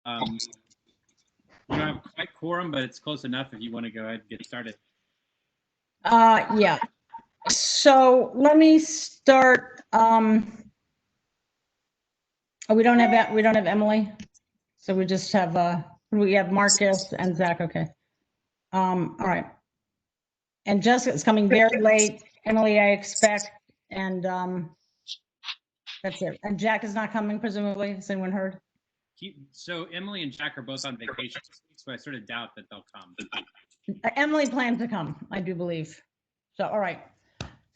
We don't have quite quorum, but it's close enough if you want to go ahead and get started. Yeah. So let me start. We don't have Emily, so we just have we have Marcus and Zach. Okay. All right. And Jessica's coming very late. Emily, I expect, and that's it. And Jack is not coming, presumably. Has anyone heard? So Emily and Jack are both on vacation this week, so I sort of doubt that they'll come. Emily plans to come, I do believe. So, all right.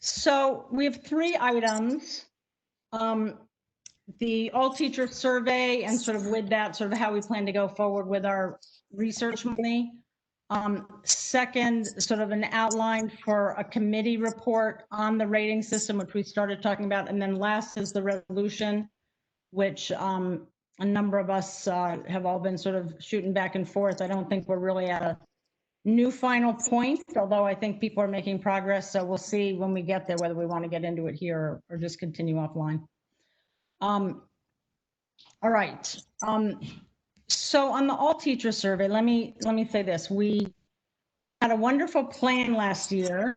So we have 3 items. The all teacher survey, and sort of with that, sort of how we plan to go forward with our research money. Second, sort of an outline for a committee report on the rating system, which we started talking about. And then last is the resolution, which a number of us have all been sort of shooting back and forth. I don't think we're really at a new final point, although I think people are making progress. So we'll see when we get there whether we want to get into it here or just continue offline. All right. So on the all teacher survey, let me say this. We had a wonderful plan last year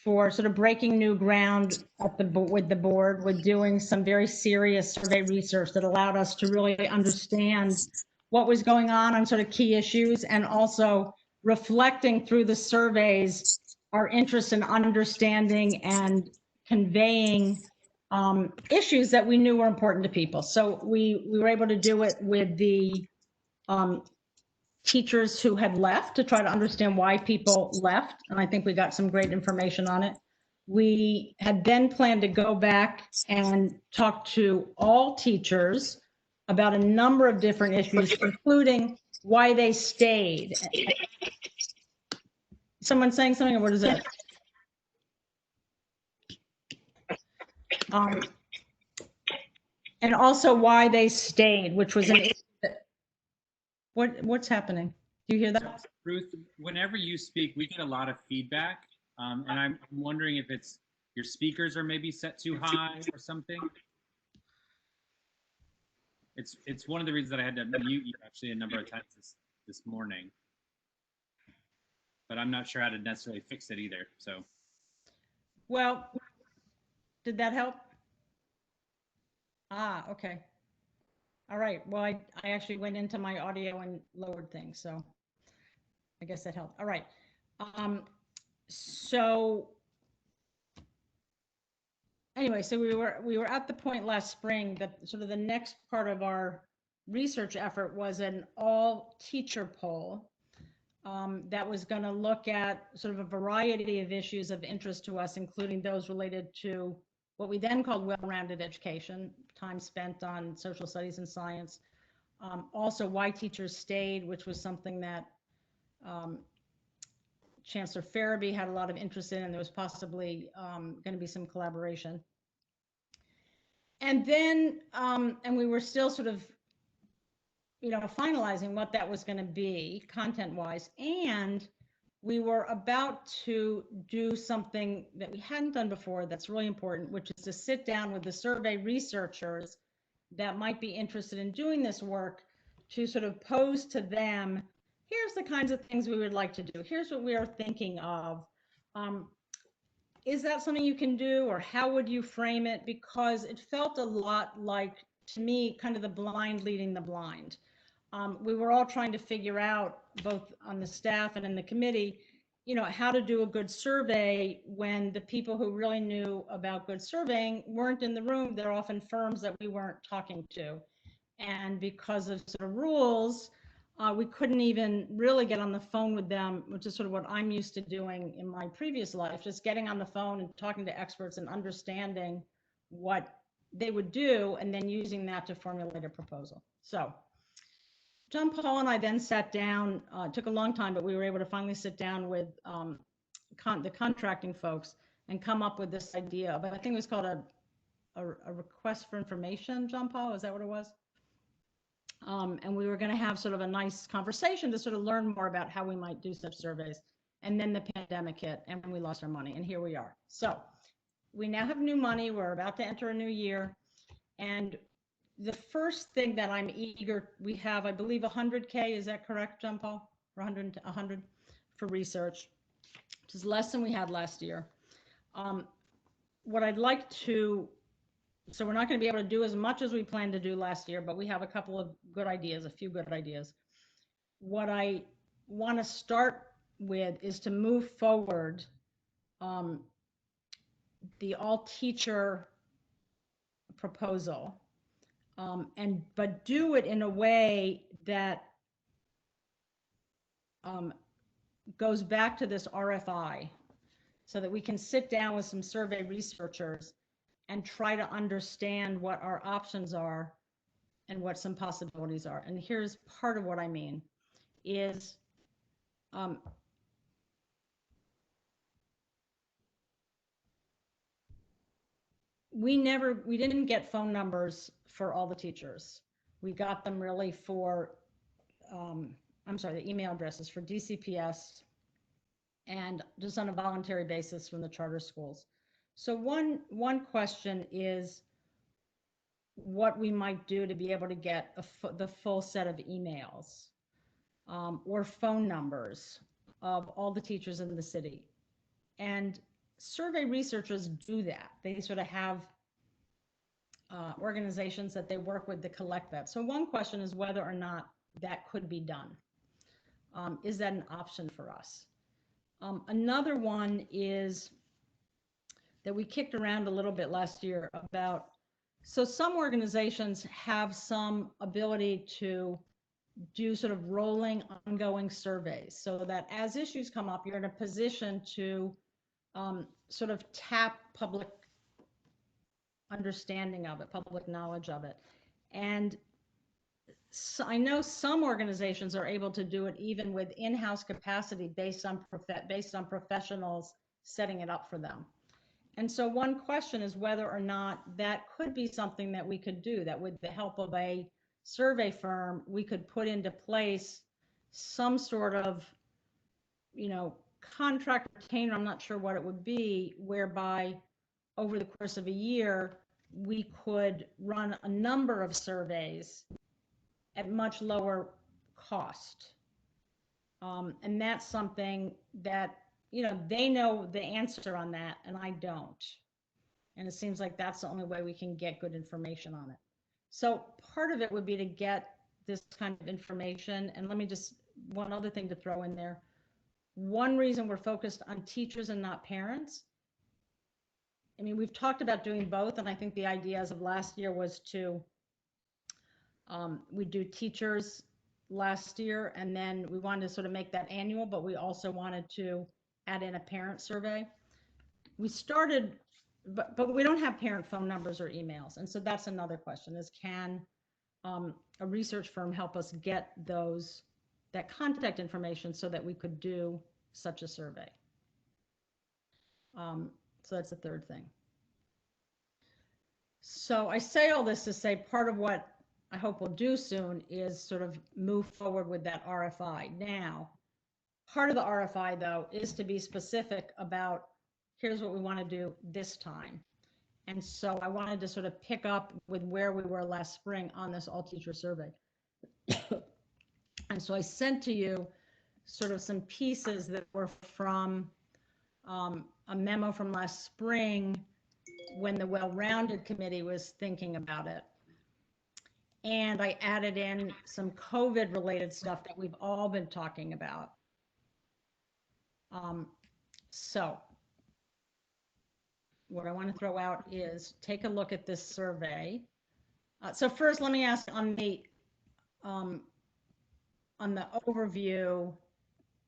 for sort of breaking new ground with the board, with doing some very serious survey research that allowed us to really understand what was going on sort of key issues, and also reflecting through the surveys our interest in understanding and conveying issues that we knew were important to people. So we were able to do it with the teachers who had left, to try to understand why people left. And I think we got some great information on it. We had then planned to go back and talk to all teachers about a number of different issues, including why they stayed. Someone saying something, or what is it? And also why they stayed, which was an issue that, what's happening? Do you hear that? Ruth, whenever you speak, we get a lot of feedback, and I'm wondering if it's your speakers are maybe set too high or something. It's one of the reasons that I had to mute you actually a number of times this morning, but I'm not sure how to necessarily fix it either. So, well, did that help? Okay. All right. Well, I actually went into my audio and lowered things, so I guess that helped. All right. So anyway, so we were at the point last spring that sort of the next part of our research effort was an all teacher poll that was going to look at sort of a variety of issues of interest to us, including those related to what we then called well-rounded education, time spent on social studies and science. Also, why teachers stayed, which was something that Chancellor Farabee had a lot of interest in, and there was possibly going to be some collaboration. And then, and we were still sort of, finalizing what that was going to be content-wise. And we were about to do something that we hadn't done before that's really important, which is to sit down with the survey researchers that might be interested in doing this work, to sort of pose to them, here's the kinds of things we would like to do. Here's what we are thinking of. Is that something you can do, or how would you frame it? Because it felt a lot like, to me, kind of the blind leading the blind. We were all trying to figure out, both on the staff and in the committee, how to do a good survey when the people who really knew about good surveying weren't in the room. They're often firms that we weren't talking to. And because of sort of rules, we couldn't even really get on the phone with them, which is sort of what I'm used to doing in my previous life, just getting on the phone and talking to experts and understanding what they would do, and then using that to formulate a proposal. So John Paul and I then sat down. It took a long time, but we were able to finally sit down with the contracting folks and come up with this idea of, I think it was called a request for information, John Paul, is that what it was? And we were going to have sort of a nice conversation to sort of learn more about how we might do such surveys. And then the pandemic hit and we lost our money, and here we are. So we now have new money. We're about to enter a new year. And the first thing that I'm eager, we have, I believe, 100K, is that correct, John Paul? Or 100 for research, which is less than we had last year. What I'd like to, so we're not going to be able to do as much as we planned to do last year, but we have a couple of good ideas, a few good ideas. What I want to start with is to move forward the all teacher proposal, but do it in a way that goes back to this RFI, so that we can sit down with some survey researchers and try to understand what our options are and what some possibilities are. And here's part of what I mean is we didn't get phone numbers for all the teachers. We got them really for, I'm sorry, the email addresses for DCPS and just on a voluntary basis from the charter schools. So one question is what we might do to be able to get the full set of emails or phone numbers of all the teachers in the city. And survey researchers do that. They sort of have organizations that they work with to collect that. So one question is whether or not that could be done. Is that an option for us? Another one is that we kicked around a little bit last year about, so some organizations have some ability to do sort of rolling ongoing surveys, so that as issues come up, you're in a position to sort of tap public understanding of it, public knowledge of it. And so I know some organizations are able to do it even with in-house capacity based on professionals setting it up for them. And so one question is whether or not that could be something that we could do, that with the help of a survey firm, we could put into place some sort of, contract retainer, I'm not sure what it would be, whereby over the course of a year, we could run a number of surveys at much lower cost. And that's something that, they know the answer on that and I don't. And it seems like that's the only way we can get good information on it. So part of it would be to get this kind of information. And let me just, one other thing to throw in there. One reason we're focused on teachers and not parents, I mean, we've talked about doing both, and I think the idea as of last year was to, we do teachers last year, and then we wanted to sort of make that annual, but we also wanted to add in a parent survey. We started, but we don't have parent phone numbers or emails, and so that's another question: is can a research firm help us get that contact information so that we could do such a survey? So that's the third thing. So I say all this to say part of what I hope we'll do soon is sort of move forward with that RFI. Now, part of the RFI, though, is to be specific about here's what we want to do this time. And so I wanted to sort of pick up with where we were last spring on this all teacher survey. And so I sent to you sort of some pieces that were from a memo from last spring when the Well-Rounded Committee was thinking about it. And I added in some COVID related stuff that we've all been talking about. So what I want to throw out is take a look at this survey. So first, let me ask on the overview,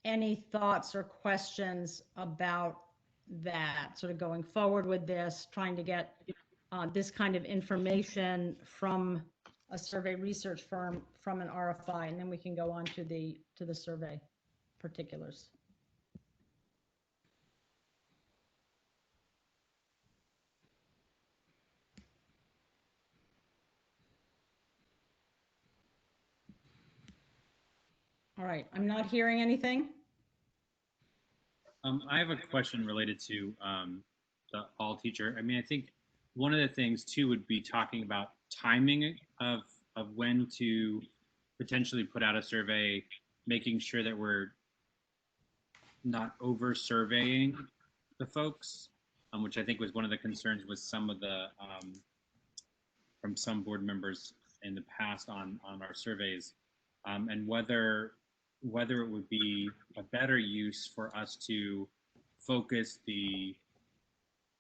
any thoughts or questions about that, sort of going forward with this, trying to get this kind of information from a survey research firm from an RFI, and then we can go on to the survey particulars. All right, I'm not hearing anything. I have a question related to the all teacher. I mean, I think one of the things too would be talking about timing of when to potentially put out a survey, making sure that we're not over surveying the folks, which I think was one of the concerns with some of the from some board members in the past on our surveys, and whether it would be a better use for us to focus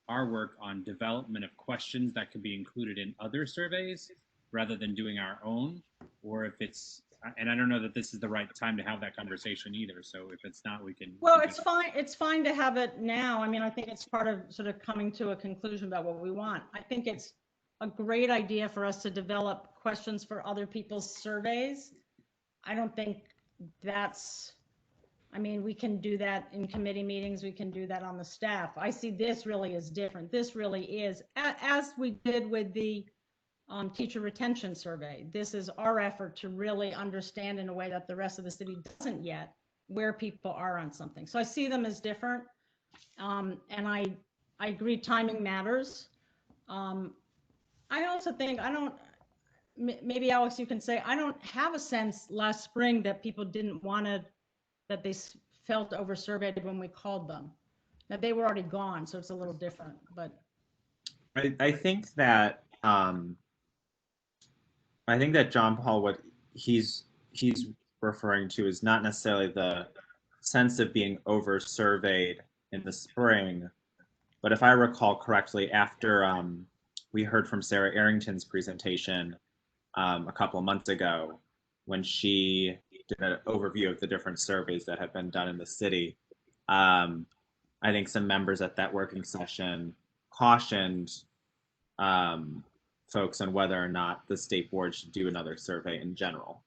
our work on development of questions that could be included in other surveys rather than doing our own, or if it's, and I don't know that this is the right time to have that conversation either. So if it's not, we can. Well, it's fine. It's fine to have it now. I mean, I think it's part of sort of coming to a conclusion about what we want. I think it's a great idea for us to develop questions for other people's surveys. I don't think that's, I mean, we can do that in committee meetings. We can do that on the staff. I see this really is different. This really is, as we did with the teacher retention survey. This is our effort to really understand in a way that the rest of the city doesn't yet where people are on something. So I see them as different. And I agree timing matters. I also think, maybe Alex, you can say, I don't have a sense last spring that people didn't want to, that they felt over surveyed when we called them. That they were already gone, so it's a little different, but. I think that John Paul, what he's referring to is not necessarily the sense of being over surveyed in the spring, but if I recall correctly, after we heard from Sarah Arrington's presentation a couple of months ago, when she did an overview of the different surveys that have been done in the city, I think some members at that working session cautioned folks on whether or not the state board should do another survey in general.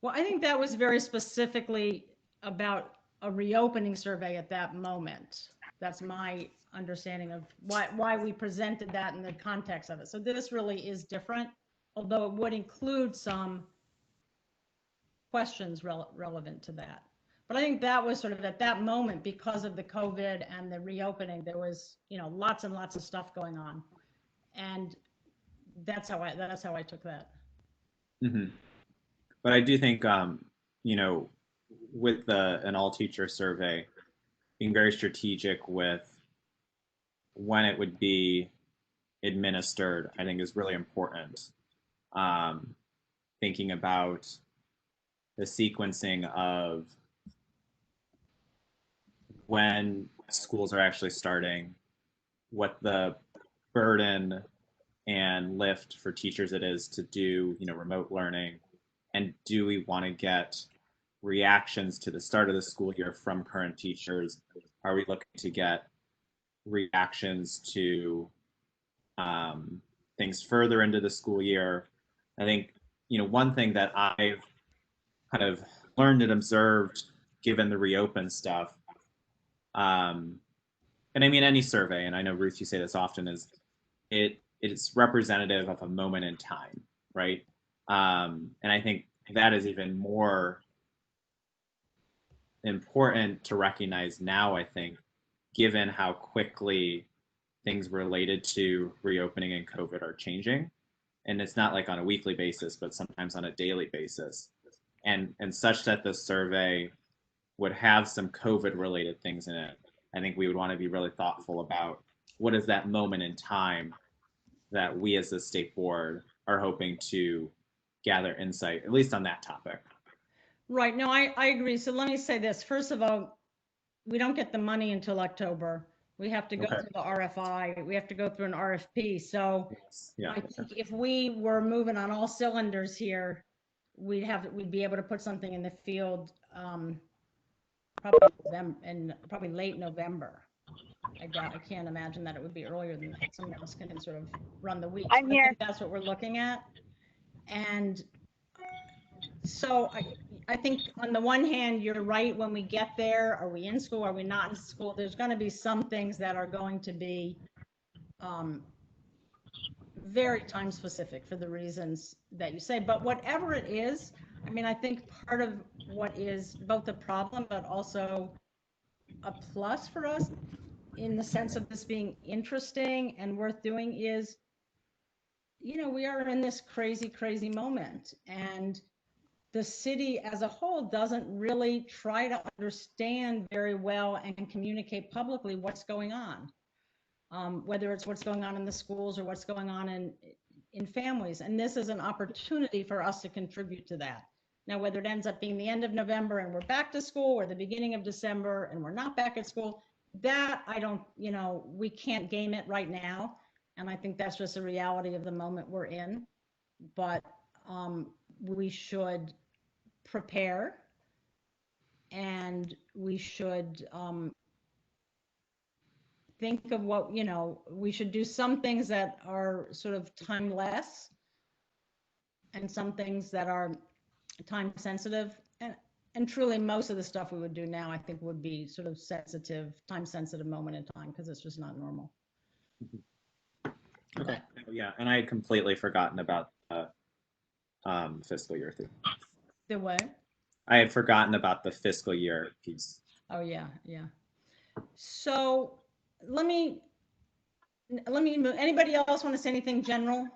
Well, I think that was very specifically about a reopening survey at that moment. That's my understanding of why we presented that in the context of it. So this really is different, although it would include some questions relevant to that. But I think that was sort of at that moment, because of the COVID and the reopening, there was, lots and lots of stuff going on. And that's how I took that. Mm-hmm. But I do think, with an all teacher survey, being very strategic with when it would be administered, I think is really important. Thinking about the sequencing of when schools are actually starting, what the burden and lift for teachers it is to do, remote learning, and do we want to get reactions to the start of the school year from current teachers? Are we looking to get reactions to things further into the school year? I think, one thing that I've kind of learned and observed given the reopen stuff, and I mean any survey, and I know Ruth, you say this often, is it's representative of a moment in time, right? And I think that is even more important to recognize now, I think, given how quickly things related to reopening and COVID are changing. And it's not like on a weekly basis, but sometimes on a daily basis. And such that the survey would have some COVID related things in it. I think we would want to be really thoughtful about what is that moment in time that we as the state board are hoping to gather insight, at least on that topic. Right. No, I agree. So let me say this. First of all, we don't get the money until October. We have to go through the RFI. We have to go through an RFP. So yeah. I think if we were moving on all cylinders here, we'd be able to put something in the field probably late November. I can't imagine that it would be earlier than that. Some of us can sort of run the week. I think that's what we're looking at. And so I think on the one hand, you're right. When we get there, are we in school? Are we not in school? There's going to be some things that are going to be very time specific for the reasons that you say. But whatever it is, I mean, I think part of what is both a problem, but also a plus for us in the sense of this being interesting and worth doing is we are in this crazy, crazy moment, and the city as a whole doesn't really try to understand very well and communicate publicly what's going on, whether it's what's going on in the schools or what's going on in families. And this is an opportunity for us to contribute to that. Now, whether it ends up being the end of November and we're back to school, or the beginning of December and we're not back at school, that I don't, we can't game it right now. And I think that's just a reality of the moment we're in. But we should prepare, and we should think of what, we should do some things that are sort of timeless and some things that are time sensitive. And truly, most of the stuff we would do now, I think, would be sort of sensitive, time sensitive moment in time, because it's just not normal. Okay. Yeah, and I had completely forgotten about fiscal year thing. The what? I had forgotten about the fiscal year piece. Oh yeah, yeah. So let me move. Anybody else want to say anything general?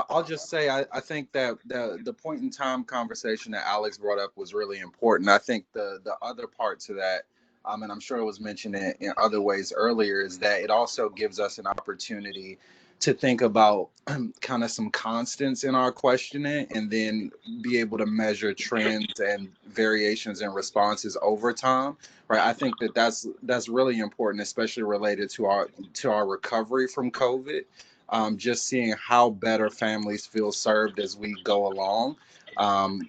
I'll just say I think that the point in time conversation that Alex brought up was really important. I think the other part to that, and I'm sure it was mentioned in other ways earlier, is that it also gives us an opportunity to think about kind of some constants in our questioning, and then be able to measure trends and variations in responses over time. Right. I think that that's really important, especially related to our recovery from COVID. Just seeing how better families feel served as we go along,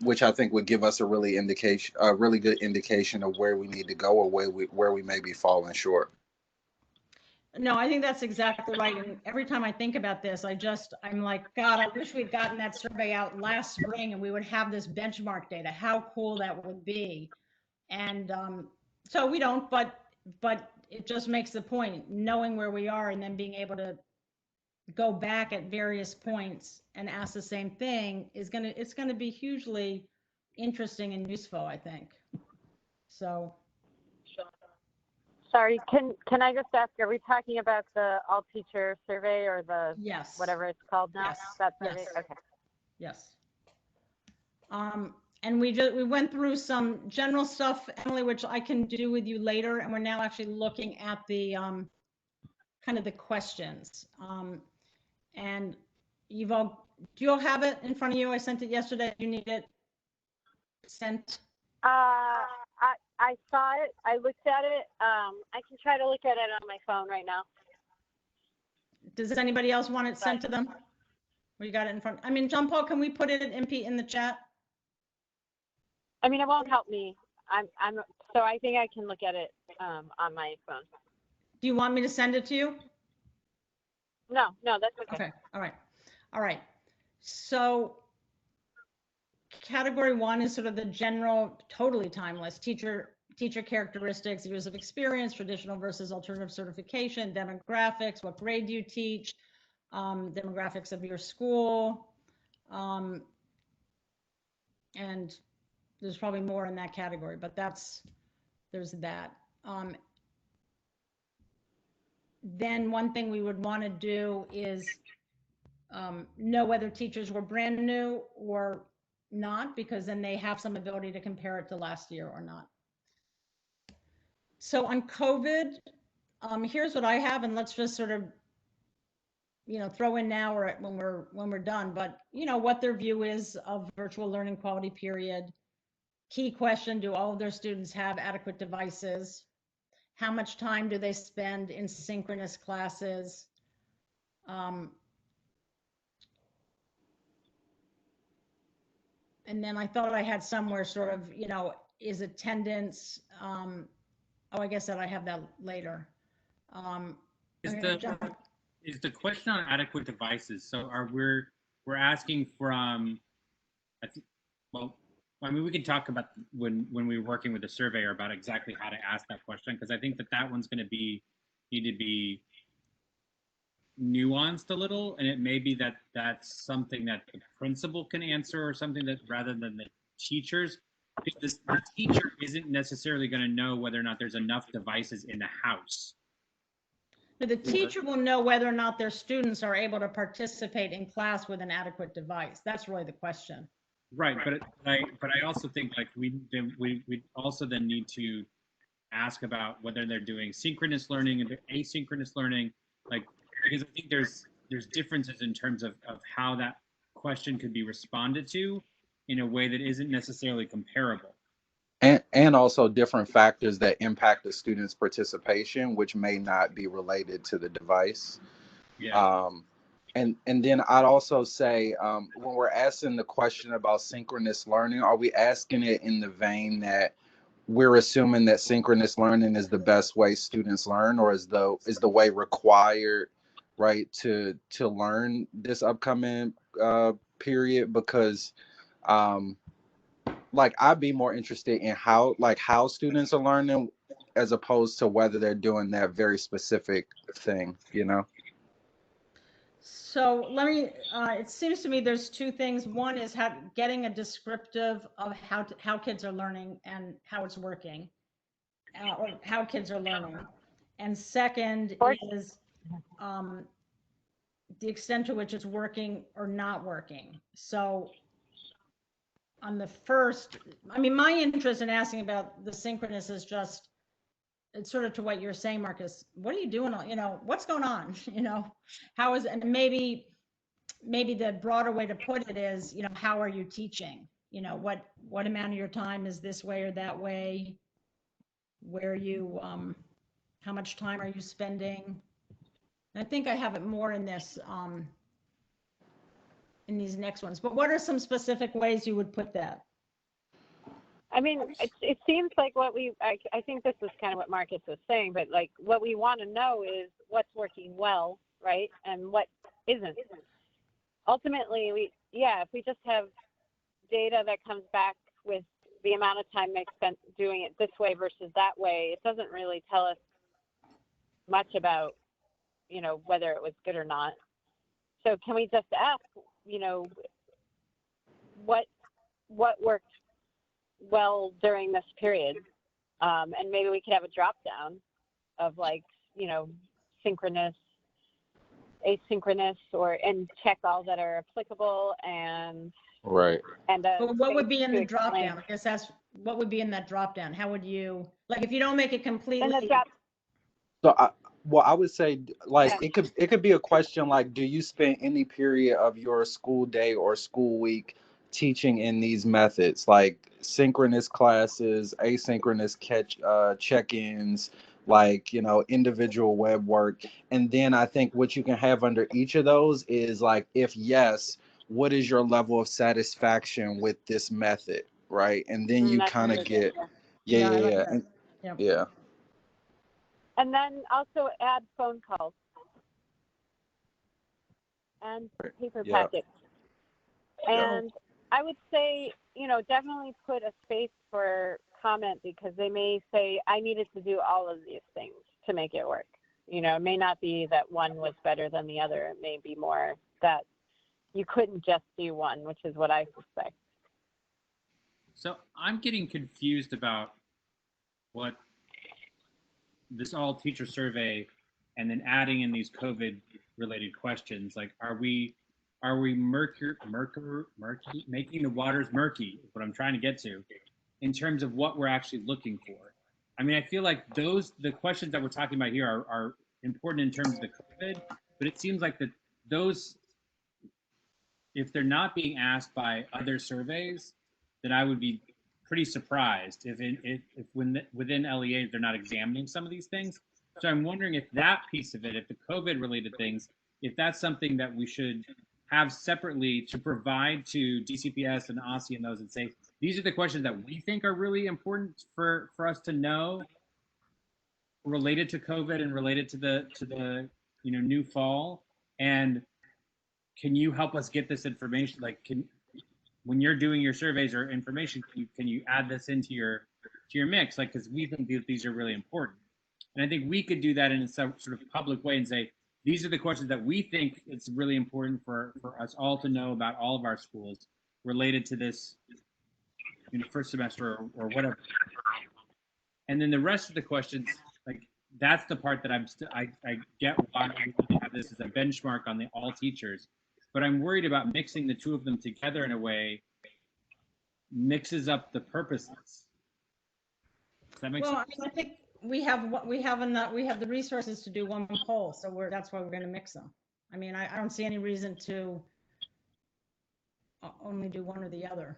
which I think would give us a really good indication of where we need to go, or where we may be falling short. No, I think that's exactly right. And every time I think about this, I'm like, God, I wish we'd gotten that survey out last spring and we would have this benchmark data. How cool that would be. And so we don't, but it just makes the point, knowing where we are and then being able to go back at various points and ask the same thing it's gonna be hugely interesting and useful, I think. So Sorry, can I just ask, are we talking about the all teacher survey, or the yes, whatever it's called now? Yes. That survey? Yes. Okay. Yes. And we went through some general stuff, Emily, which I can do with you later, and we're now actually looking at the kind of the questions. And do you all have it in front of you? I sent it yesterday. You need it sent? I saw it. I looked at it. I can try to look at it on my phone right now. Does anybody else want it sent to them? We got it in front. I mean, John Paul, can we put it in the chat? I mean, it won't help me. So I think I can look at it on my phone. Do you want me to send it to you? No, that's okay. Okay. All right. So category 1 is sort of the general, totally timeless teacher characteristics, years of experience, traditional versus alternative certification, demographics, what grade do you teach, demographics of your school, and there's probably more in that category, but there's that. Then one thing we would want to do is know whether teachers were brand new or not, because then they have some ability to compare it to last year or not. So on COVID, here's what I have, and let's just sort of, throw in now or when we're done, but what their view is of virtual learning quality period. Key question, do all of their students have adequate devices? How much time do they spend in synchronous classes? And then I thought I had somewhere sort of, is attendance, oh, I guess that I have that later. Is the question on adequate devices? So we're asking from, I mean, we can talk about when we were working with the surveyor about exactly how to ask that question, because I think that one's going to need to be nuanced a little, and it may be that that's something that the principal can answer, or something that rather than the teachers, because the teacher isn't necessarily going to know whether or not there's enough devices in the house. So the teacher will know whether or not their students are able to participate in class with an adequate device. That's really the question. Right, but I also think like we also then need to ask about whether they're doing synchronous learning and asynchronous learning, like, because I think there's differences in terms of how that question could be responded to in a way that isn't necessarily comparable. And also different factors that impact the student's participation, which may not be related to the device. Yeah. And then I'd also say, when we're asking the question about synchronous learning, are we asking it in the vein that we're assuming that synchronous learning is the best way students learn, or is the way required, right, to learn this upcoming period? Because like I'd be more interested in how students are learning, as opposed to whether they're doing that very specific thing, you know. So let me, it seems to me there's two things. One is getting a descriptive of how kids are learning and how it's working, or how kids are learning. And second is the extent to which it's working or not working. So on the first, I mean, my interest in asking about the synchronous is just, it's sort of to what you're saying, Marcus. What are you doing? You know, what's going on? You know, how is, and maybe the broader way to put it is, you know, how are you teaching? You know, what amount of your time is this way or that way? Where you, how much time are you spending? And I think I have it more in this, in these next ones. But what are some specific ways you would put that? I mean, it seems like I think this is kind of what Marcus was saying, but like what we want to know is what's working well, right? And what isn't. Ultimately, if we just have data that comes back with the amount of time they spent doing it this way versus that way, it doesn't really tell us much about, you know, whether it was good or not. So can we just ask, you know, what worked well during this period? And maybe we could have a drop down of like, you know, synchronous, asynchronous, and check all that are applicable and Right. And But what would be in to the drop explain. down? I guess that's what would be in that drop down. How would you, like, if you don't make it In the completely, drop, So I would say, like, Yeah. it could be a question like, do you spend any period of your school day or school week teaching in these methods, like synchronous classes, asynchronous check-ins, like, you know, individual web work? And then I think what you can have under each of those is like, if yes, what is your level of satisfaction with this method, right? And then you that's kind of good. get, yeah, I like yeah, that. Yep. yeah. And then also add phone calls and paper Yeah. packets. Yeah. And I would say, you know, definitely put a space for comment, because they may say, I needed to do all of these things to make it work. You know, it may not be that one was better than the other. It may be more that you couldn't just do one, which is what I suspect. So I'm getting confused about what this all teacher survey and then adding in these COVID related questions. Like, are we murky, making the waters murky is what I'm trying to get to in terms of what we're actually looking for. I mean, I feel like the questions that we're talking about here are important in terms of the COVID, but it seems like those, if they're not being asked by other surveys, then I would be pretty surprised if within LEA they're not examining some of these things. So I'm wondering if that piece of it, if the COVID related things, if that's something that we should have separately to provide to DCPS and OSSI and those, and say, these are the questions that we think are really important for us to know related to COVID and related to the new fall. And can you help us get this information? Like, when you're doing your surveys or information, can you add this into your mix? Like, because we think these are really important, and I think we could do that in some sort of public way and say, these are the questions that we think it's really important for us all to know about all of our schools related to this, first semester or whatever. And then the rest of the questions, like, that's the part that I get why we need to have this as a benchmark on the all teachers, but I'm worried about mixing the two of them together in a way mixes up the purposes. Does that make Well, I sense? mean, I think we have what we have enough, we have the resources to do one poll, so that's why we're going to mix them. I mean, I don't see any reason to only do one or the other.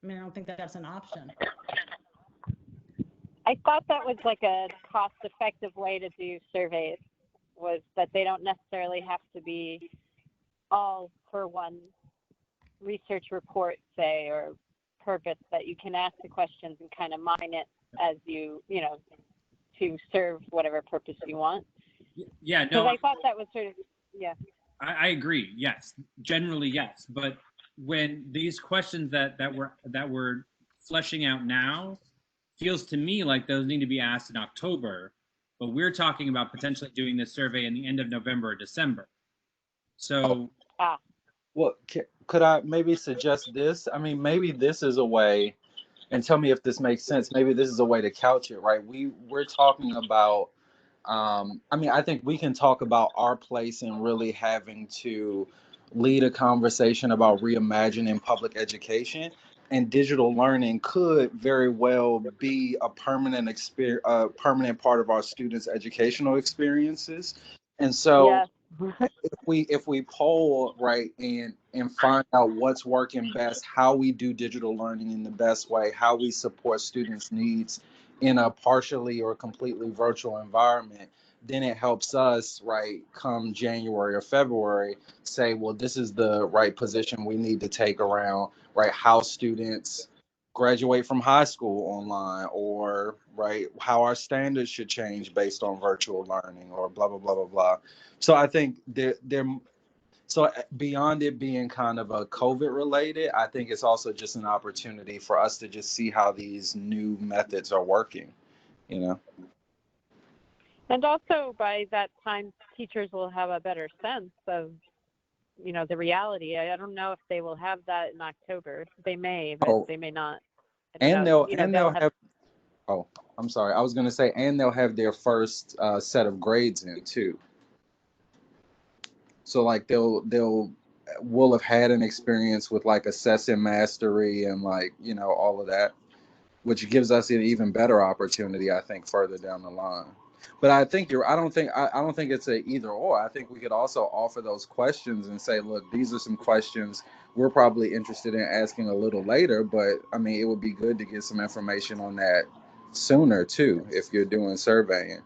I mean, I don't think that that's an option. I thought that was like a cost-effective way to do surveys, was that they don't necessarily have to be all for one research report, say, or purpose, that you can ask the questions and kind of mine it as you know, to serve whatever purpose you want. Yeah, Because no, I thought that was sort of, yeah. I agree. Yes, generally yes, but when these questions that we're fleshing out now feels to me like those need to be asked in October, but we're talking about potentially doing this survey in the end of November or December. So Well, could I maybe suggest this? I mean, maybe this is a way, and tell me if this makes sense. Maybe this is a way to couch it, right? We're talking about. I mean, I think we can talk about our place in really having to lead a conversation about reimagining public education, and digital learning could very well be a permanent permanent part of our students' educational experiences. And so, Yes. if we poll right and find out what's working best, how we do digital learning in the best way, how we support students' needs in a partially or completely virtual environment, then it helps us, right, come January or February, say, well, this is the right position we need to take around, right, how students graduate from high school online, or right, how our standards should change based on virtual learning, or blah blah blah blah blah. So I think there so beyond it being kind of a COVID related, I think it's also just an opportunity for us to just see how these new methods are working, you know. And also by that time, teachers will have a better sense of, you know, the reality. I don't know if they will have that in October. They may, but Oh, they may not. I don't and know. they'll You know, and they'll have oh, I'm sorry. I was going to say, and they'll have their first set of grades in too. So like they'll will have had an experience with like assessing mastery and like, you know, all of that, which gives us an even better opportunity, I think, further down the line. But I think I don't think it's a either or. I think we could also offer those questions and say, look, these are some questions we're probably interested in asking a little later, but I mean, it would be good to get some information on that sooner too if you're doing surveying.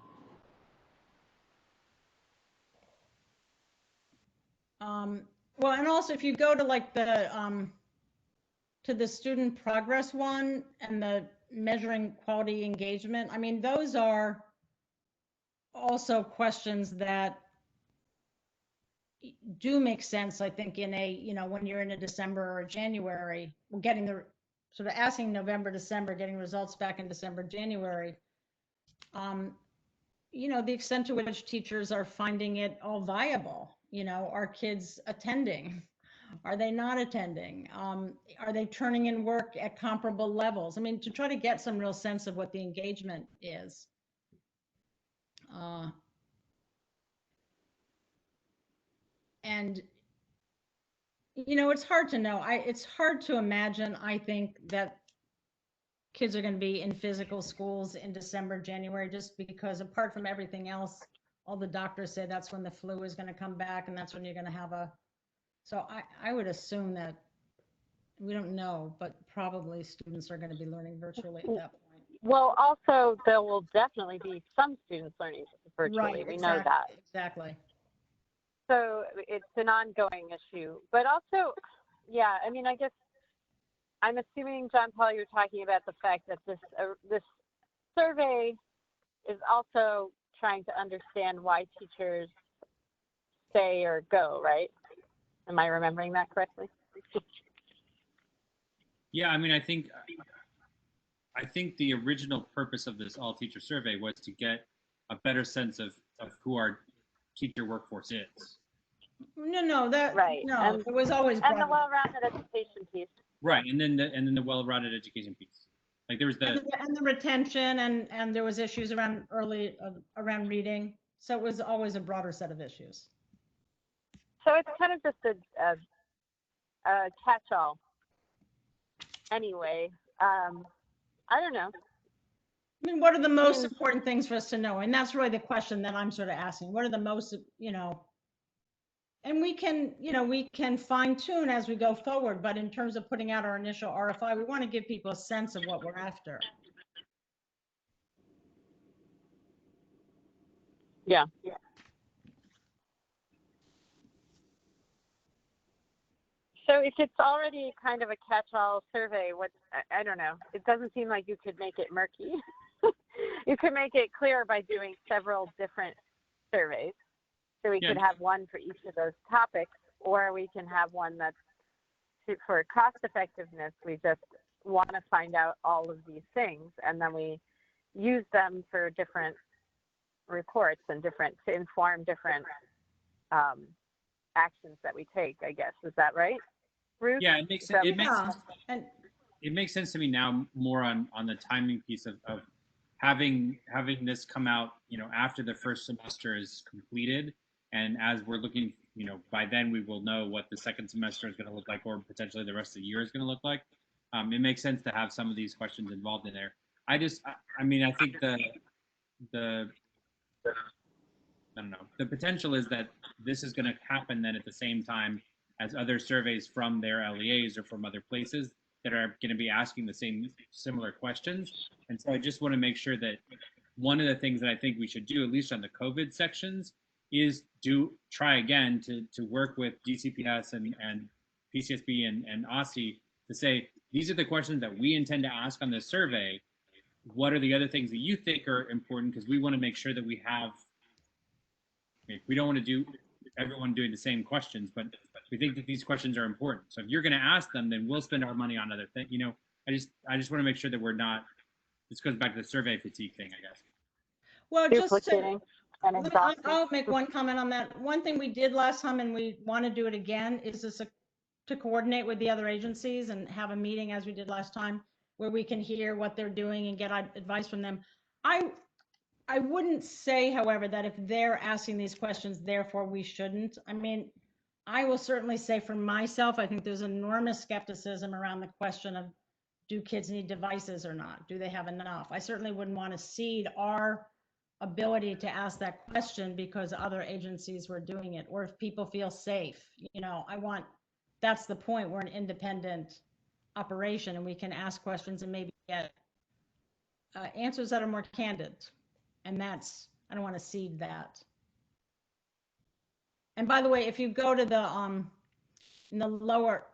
Well, and also if you go to like to the student progress one and the measuring quality engagement, I mean, those are also questions that do make sense, I think, in a, you know, when you're in a December or a January, we're getting the sort of asking November, December, getting results back in December, January. You know, the extent to which teachers are finding it all viable, you know, are kids attending? Are they not attending? Are they turning in work at comparable levels? I mean, to try to get some real sense of what the engagement is. And, you know, it's hard to know. It's hard to imagine, I think, that kids are going to be in physical schools in December, January, just because apart from everything else, all the doctors say that's when the flu is going to come back and that's when you're going to have so I would assume that, we don't know, but probably students are going to be learning virtually at that point. Well, also there will definitely be some students learning virtually. Right, We exactly, know that. Exactly. So it's an ongoing issue. But also, yeah, I mean, I guess I'm assuming, John Paul, you're talking about the fact that this survey is also trying to understand why teachers stay or go, right? Am I remembering that correctly? yeah, I mean, I think the original purpose of this all teacher survey was to get a better sense of who our teacher workforce is. No, that right. no, And, it was always and the broad. well-rounded education piece. Right, and then the well-rounded education piece. Like there was and the retention, and there was issues around around reading. So it was always a broader set of issues. So it's kind of just a catch-all. Anyway, I don't know. I mean, what are the most important things for us to know? And that's really the question that I'm sort of asking. What are the most, and we can fine tune as we go forward, but in terms of putting out our initial RFI, we want to give people a sense of what we're after. Yeah. So if it's already kind of a catch-all survey, I don't know. It doesn't seem like you could make it murky. You could make it clear by doing several different surveys. So we could have one for each of those topics, or we can have one that's for cost effectiveness. We just want to find out all of these things, and then we use them for different reports and to inform different actions that we take, I guess. Is that right, Ruth? Yeah, it makes sense. It makes sense to me now more on the timing piece of having this come out, after the first semester is completed. And as we're looking, by then we will know what the second semester is going to look like, or potentially the rest of the year is going to look like. It makes sense to have some of these questions involved in there. I think the potential is that this is going to happen then at the same time as other surveys from their LEAs or from other places that are going to be asking the similar questions. And so I just want to make sure that one of the things that I think we should do, at least on the COVID sections, is try again to work with DCPS and PCSB and OSCE to say, these are the questions that we intend to ask on this survey. What are the other things that you think are important? Because we want to make sure that we have, we don't want to do everyone doing the same questions, but we think that these questions are important. So if you're going to ask them, then we'll spend our money on other things. I just want to make sure that we're not, this goes back to the survey fatigue thing, I guess. Well, I'll make one comment on that. One thing we did last time, and we want to do it again, is to coordinate with the other agencies and have a meeting as we did last time, where we can hear what they're doing and get advice from them. I wouldn't say, however, that if they're asking these questions, therefore we shouldn't. I mean, I will certainly say for myself, I think there's enormous skepticism around the question of, do kids need devices or not? Do they have enough? I certainly wouldn't want to cede our ability to ask that question because other agencies were doing it, or if people feel safe. That's the point. We're an independent operation, and we can ask questions and maybe get answers that are more candid. And I don't want to cede that. And by the way, if you go to in the lower,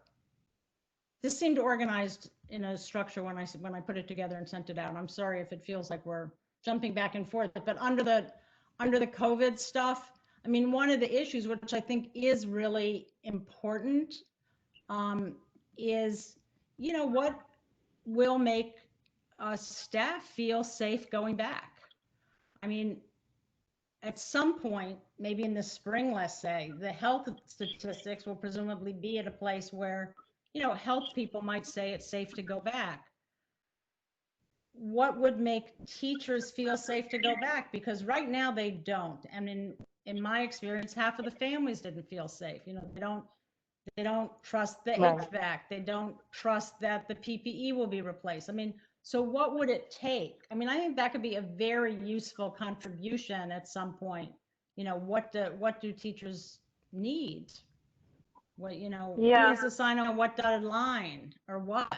this seemed organized in a structure when I put it together and sent it out. I'm sorry if it feels like we're jumping back and forth, but under the COVID stuff, I mean, one of the issues, which I think is really important, is, what will make staff feel safe going back? I mean, at some point, maybe in the spring, let's say, the health statistics will presumably be at a place where, health people might say it's safe to go back. What would make teachers feel safe to go back? Because right now they don't. And in my experience, half of the families didn't feel safe. They don't trust the HVAC. They don't trust that the PPE will be replaced. I mean, so what would it take? I mean, I think that could be a very useful contribution at some point. What do teachers need? What, who needs to sign on what dotted line or what?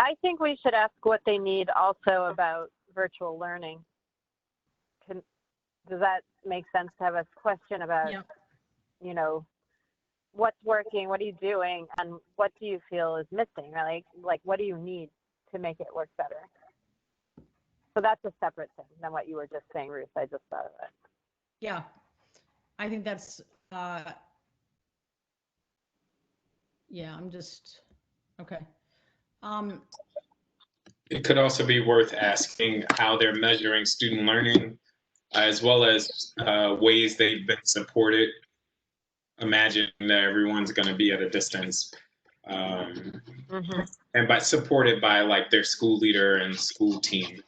I think we should ask what they need also about virtual learning. Does that make sense to have a question about, what's working, what are you doing, and what do you feel is missing? Like what do you need to make it work better? So that's a separate thing than what you were just saying, Ruth. I just thought of it. Yeah, I think that's, I'm just, okay. It could also be worth asking how they're measuring student learning, as well as ways they've been supported. Imagine that everyone's going to be at a distance. Mhm. and by supported by like their school leader and school team.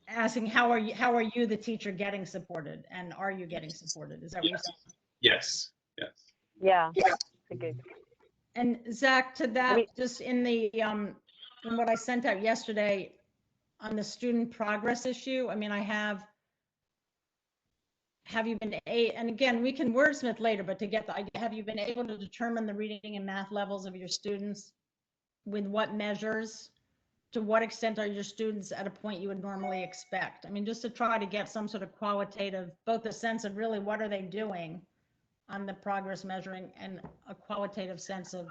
Asking how are you the teacher getting supported, and are you getting supported? Is that what you're saying? Yes. Yes. Yeah. That's a good. And Zach, to that, mean- just in the in what I sent out yesterday on the student progress issue, I mean, I have you been and again, we can wordsmith later, but to get the idea, have you been able to determine the reading and math levels of your students? With what measures? To what extent are your students at a point you would normally expect? I mean, just to try to get some sort of qualitative, both a sense of really what are they doing on the progress measuring, and a qualitative sense of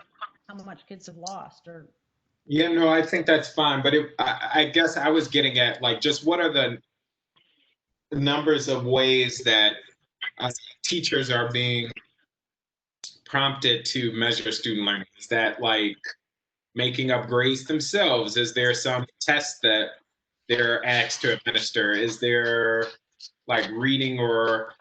how much kids have lost. Or Yeah, no, I think that's fine. But I guess I was getting at like just what are the numbers of ways that teachers are being prompted to measure student learning? Is that like making up grades themselves? Is there some test that they're asked to administer? Is there like reading or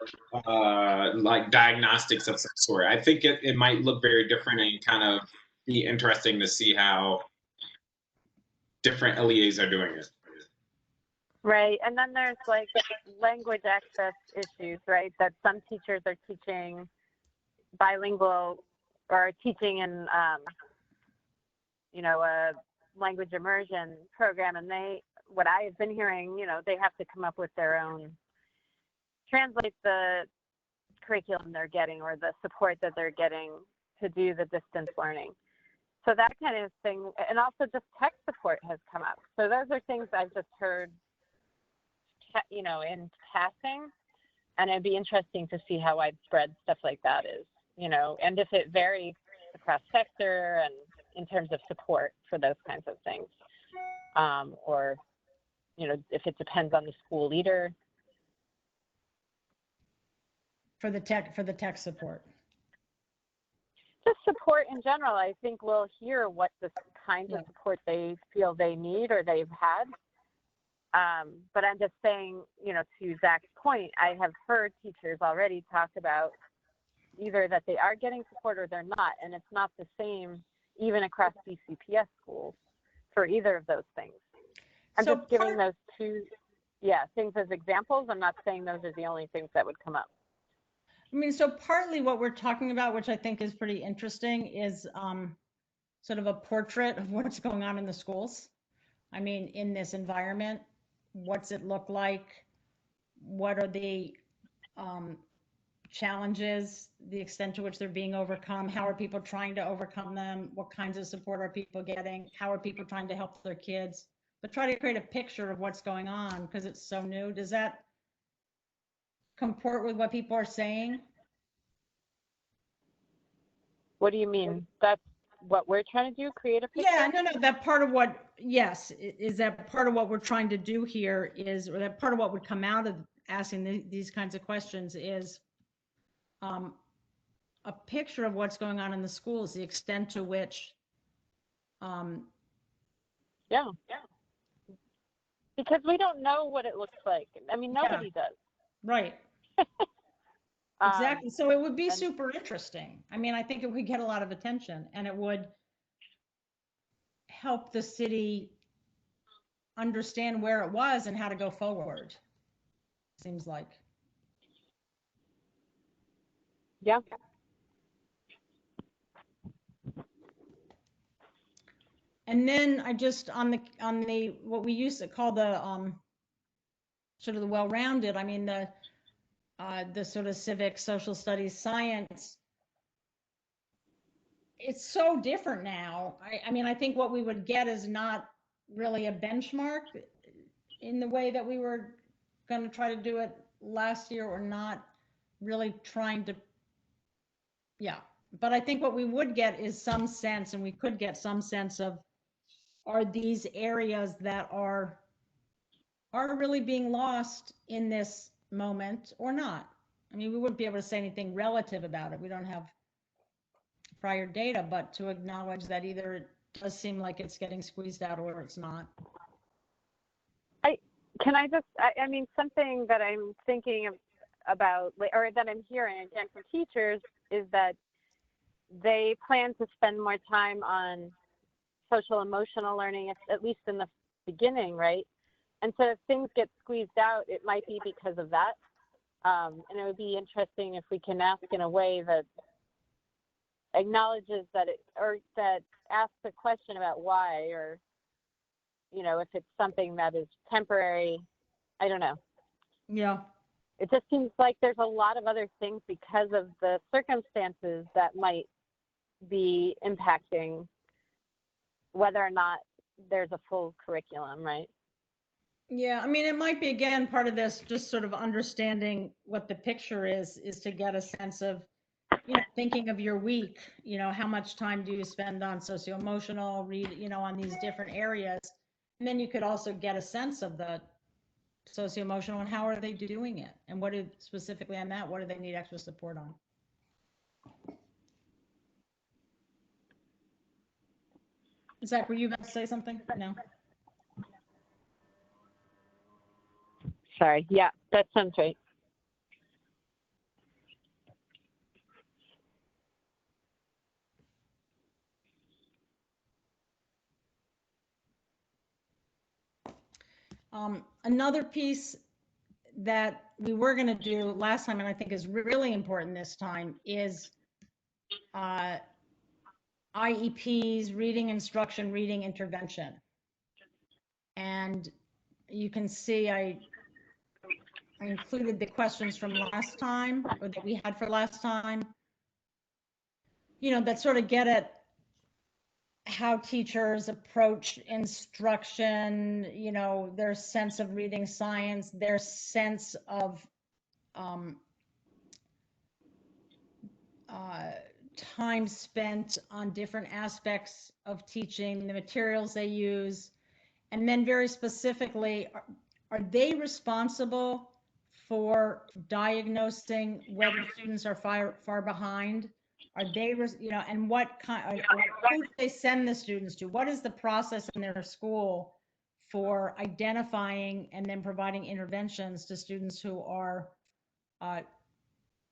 like diagnostics of some sort? I think it might look very different and kind of be interesting to see how different LEAs are doing it. Right. And then there's like language access issues, right? That some teachers are teaching bilingual or teaching in, a language immersion program. And what I have been hearing, they have to come up with their own, translate the curriculum they're getting or the support that they're getting to do the distance learning. So that kind of thing, and also just tech support has come up. So those are things I've just heard, in passing, and it'd be interesting to see how widespread stuff like that is, and if it varies across sector and in terms of support for those kinds of things, or, if it depends on the school leader. for the tech support. Just support in general. I think we'll hear what the kinds of support they feel they need or they've had. But I'm just saying, to Zach's point, I have heard teachers already talk about either that they are getting support or they're not. And it's not the same even across DCPS schools for either of those things. I'm just giving those two things as examples. I'm not saying those are the only things that would come up. I mean, so partly what we're talking about, which I think is pretty interesting, is sort of a portrait of what's going on in the schools. I mean, in this environment, what's it look like? What are the challenges, the extent to which they're being overcome? How are people trying to overcome them? What kinds of support are people getting? How are people trying to help their kids? But try to create a picture of what's going on because it's so new. Does that comport with what people are saying? What do you mean? That's what we're trying to do, create a picture? Yeah, no, that part of what, yes, is that part of what we're trying to do here is, or that part of what would come out of asking these kinds of questions is a picture of what's going on in the schools, the extent to which. Because we don't know what it looks like. I mean, nobody does. Right. Exactly. So it would be super interesting. I mean, I think it would get a lot of attention and it would help the city understand where it was and how to go forward. Seems like. Yeah. And then I just on the what we used to call the sort of the well-rounded, I mean the sort of civic, social studies, science. It's so different now. I mean, I think what we would get is not really a benchmark in the way that we were going to try to do it last year, or not really trying to. Yeah, but I think what we would get is some sense, and we could get some sense of, are these areas that are really being lost in this moment or not? I mean, we wouldn't be able to say anything relative about it. We don't have prior data, but to acknowledge that either it does seem like it's getting squeezed out or it's not. I mean, something that I'm thinking about, or that I'm hearing again from teachers, is that, they plan to spend more time on social emotional learning, at least in the beginning, right? And so if things get squeezed out, it might be because of that. And it would be interesting if we can ask in a way that acknowledges that or that asks a question about why, or, you know, if it's something that is temporary. I don't know. Yeah. It just seems like there's a lot of other things because of the circumstances that might be impacting whether or not there's a full curriculum, right? Yeah, I mean, it might be, again, part of this, just sort of understanding what the picture is to get a sense of, you know, thinking of your week, you know, how much time do you spend on socio-emotional, you know, on these different areas. And then you could also get a sense of the socio-emotional and how are they doing it? And what do, specifically on that, what do they need extra support on? Zach, were you about to say something? No. Sorry. Yeah, that sounds right. Another piece that we were going to do last time, and I think is really important this time, is IEPs, reading instruction, reading intervention. And you can see I included the questions from last time, or that we had for last time, you know, that sort of get at how teachers approach instruction, you know, their sense of reading science, their sense of time spent on different aspects of teaching, the materials they use, and then very specifically, are they responsible for diagnosing whether students are far behind? Are they, you know, and what kind, who do they send the students to? What is the process in their school for identifying and then providing interventions to students who are, and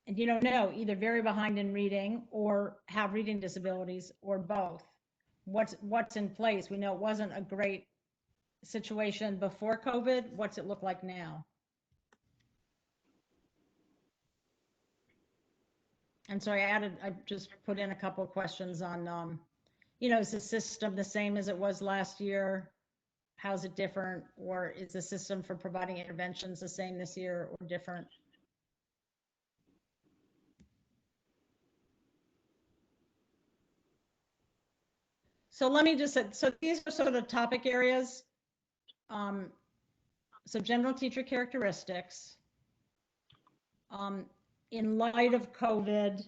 you don't know, either very behind in reading or have reading disabilities or both? What's in place? We know it wasn't a great situation before COVID. What's it look like now? And so I just put in a couple of questions on, you know, is the system the same as it was last year? How's it different? Or is the system for providing interventions the same this year or different? So let me just say, so these are sort of topic areas. So general teacher characteristics. In light of COVID,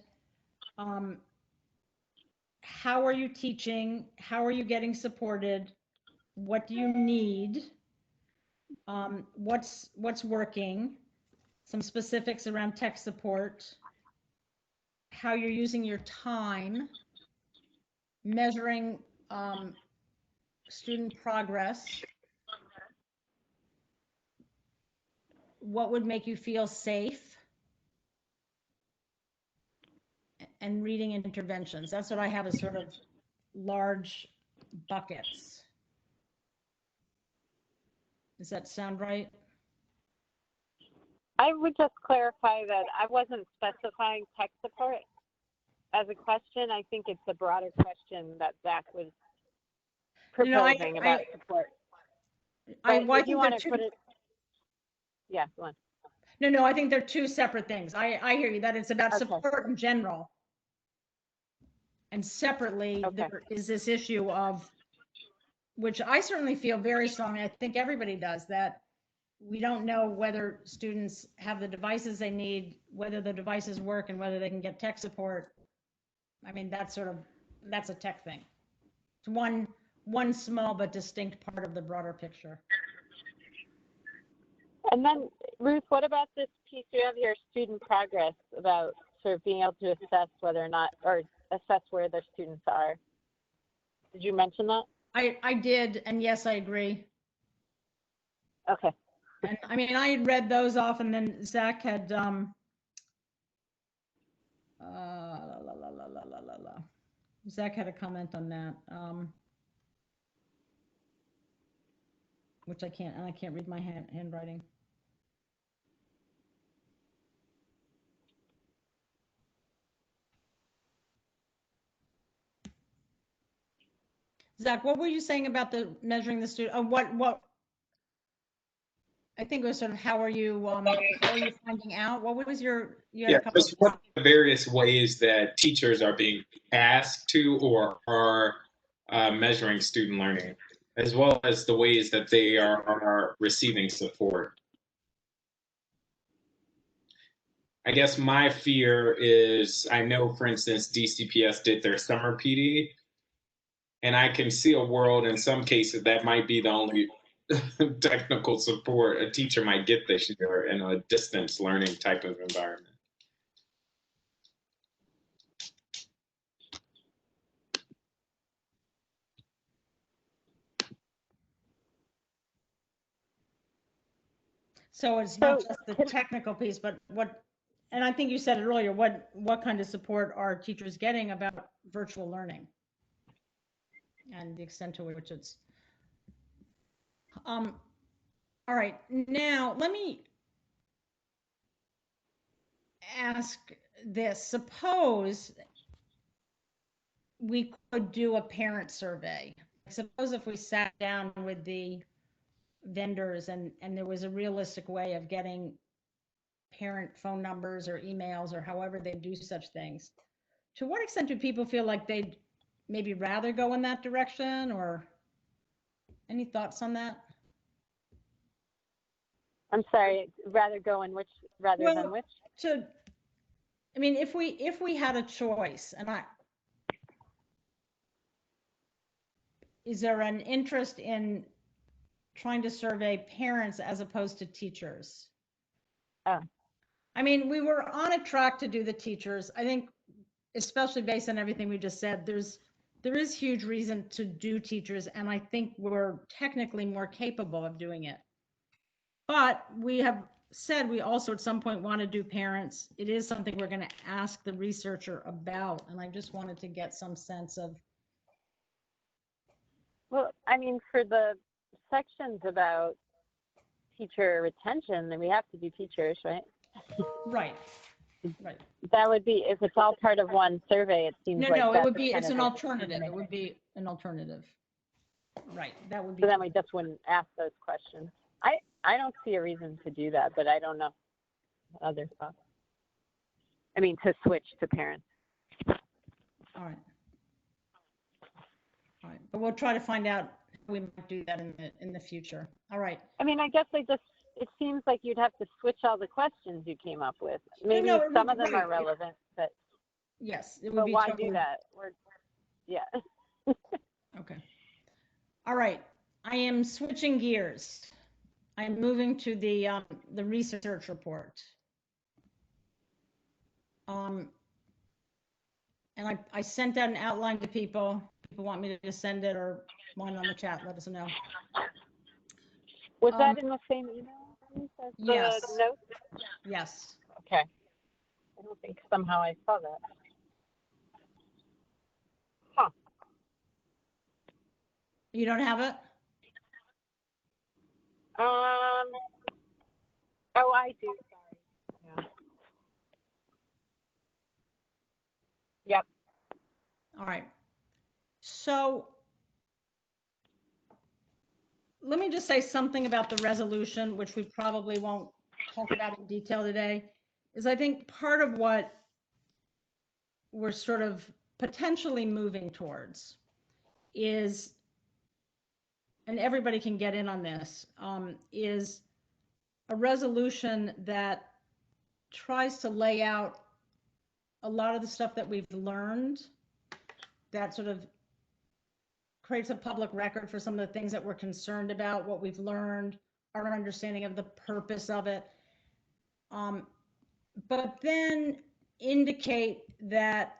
how are you teaching? How are you getting supported? What do you need? What's working? Some specifics around tech support. How you're using your time. Measuring student progress. What would make you feel safe? And reading interventions. That's what I have as sort of large buckets. Does that sound right? I would just clarify that I wasn't specifying tech support as a question. I think it's a broader question that Zach was proposing about support. I if you want to two, put it, yeah, go on. No, I think they're two separate things. I hear you that it's about support in general. And separately, there is this issue of, which I certainly feel very strongly, I think everybody does, that we don't know whether students have the devices they need, whether the devices work, and whether they can get tech support. I mean, that's a tech thing. It's one small but distinct part of the broader picture. And then, Ruth, what about this piece you have here, student progress, about sort of being able to assess whether or not, or assess where the students are? Did you mention that? I did, and yes, I agree. Okay. And I mean, I had read those off, and then Zach had Zach had a comment on that, which I can't read my handwriting. Zach, what were you saying about the measuring the student? What? I think it was sort of how are you finding out? What was you had Yeah, a couple just what are the various ways that teachers are being asked to or are measuring student learning, as well as the ways that they are receiving support. I guess my fear is, I know, for instance, DCPS did their summer PD, and I can see a world in some cases that might be the only technical support a teacher might get this year in a distance learning type of environment. So it's not just the technical piece, but and I think you said it earlier, what kind of support are teachers getting about virtual learning and the extent to which it's, all right, now let me ask this. Suppose we could do a parent survey. Suppose if we sat down with the vendors and there was a realistic way of getting parent phone numbers or emails or however they do such things. To what extent do people feel like they'd maybe rather go in that direction, or any thoughts on that? I'm sorry, rather go in which than which? I mean, if we had a choice, and is there an interest in trying to survey parents as opposed to teachers? Oh. I mean, we were on a track to do the teachers. I think, especially based on everything we just said, there is huge reason to do teachers, and I think we're technically more capable of doing it. But we have said we also at some point want to do parents. It is something we're going to ask the researcher about, and I just wanted to get some sense of. Well, I mean, for the sections about teacher retention, then we have to do teachers, right? Right. Right. That would be, if it's all part of one survey, it seems like No, it would be, kind it's of an alternative. It would be an alternative. Right, that would be. So then we just wouldn't ask those questions. I don't see a reason to do that, but I don't know other thoughts. I mean, to switch to parents. All right. All right, but we'll try to find out how we might do that in the future. All right. I mean, I guess it seems like you'd have to switch all the questions you came up with. Maybe No, some of them are relevant, but yes, it would but be. why totally... do that? Yeah. Okay. All right. I am switching gears. I'm moving to the research report. And I sent out an outline to people. People want me to send it or want it on the chat. Let us know. Was that in the same email? Yes. Notes? Yes. Okay. I don't think somehow I saw that. Huh. You don't have it? Oh, I do. Sorry. Yeah. Yep. All right. So let me just say something about the resolution, which we probably won't talk about in detail today, is I think part of what we're sort of potentially moving towards is, and everybody can get in on this, is a resolution that tries to lay out a lot of the stuff that we've learned, that sort of creates a public record for some of the things that we're concerned about, what we've learned, our understanding of the purpose of it. But then indicate that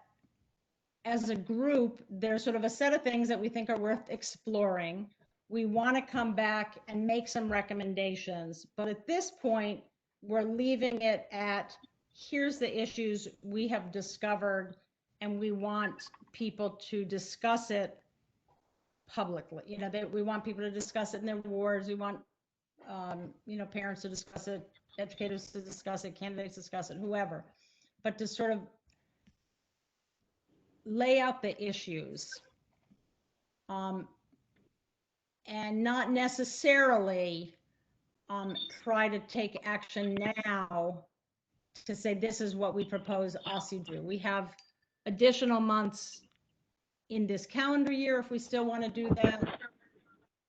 as a group, there's sort of a set of things that we think are worth exploring. We want to come back and make some recommendations, but at this point, we're leaving it at, here's the issues we have discovered and we want people to discuss it publicly. You know, we want people to discuss it in their wards. We want, you know, parents to discuss it, educators to discuss it, candidates to discuss it, whoever. But to sort of lay out the issues, and not necessarily try to take action now to say this is what we propose OSSI do. We have additional months in this calendar year if we still want to do that.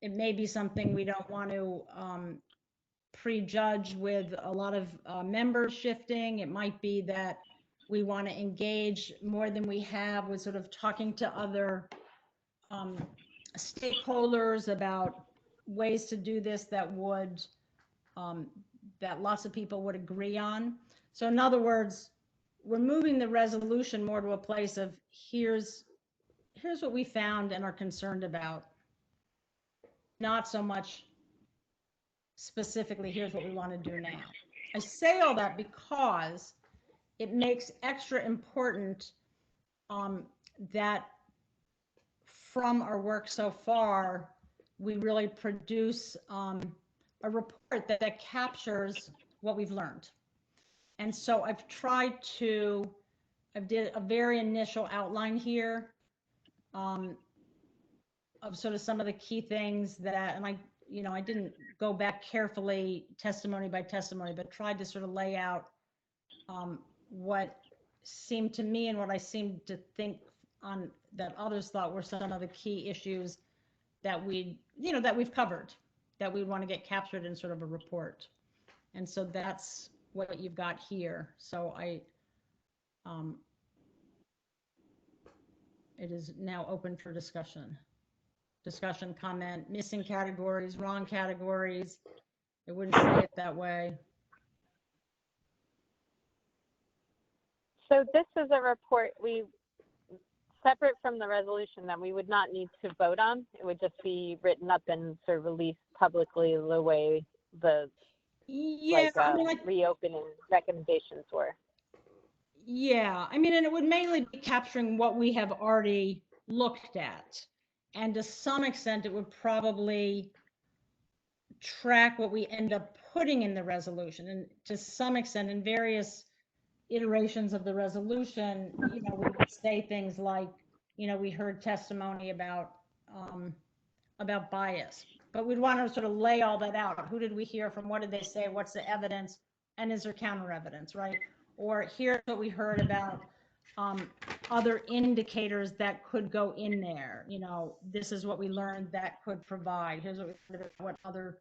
It may be something we don't want to prejudge with a lot of members shifting. It might be that we want to engage more than we have with sort of talking to other stakeholders about ways to do this that would that lots of people would agree on. So in other words, we're moving the resolution more to a place of here's what we found and are concerned about. Not so much specifically, here's what we want to do now. I say all that because it makes extra important that from our work so far, we really produce a report that captures what we've learned. And so I've tried to, I did a very initial outline here of sort of some of the key things that, and I didn't go back carefully testimony by testimony, but tried to sort of lay out what seemed to me and what I seemed to think on that others thought were some of the key issues that that we've covered, that we want to get captured in sort of a report. And so that's what you've got here. So it is now open for discussion, comment, missing categories, wrong categories. I wouldn't say it that way. So this is a report separate from the resolution that we would not need to vote on. It would just be written up and sort of released publicly the way the reopening recommendations were. Yeah, I mean, and it would mainly be capturing what we have already looked at. And to some extent, it would probably track what we end up putting in the resolution. And to some extent, in various iterations of the resolution, we would say things like, we heard testimony about bias, but we'd want to sort of lay all that out. Who did we hear from? What did they say? What's the evidence? And is there counter evidence, right? Or here's what we heard about other indicators that could go in there. This is what we learned that could provide. Here's what we heard about what other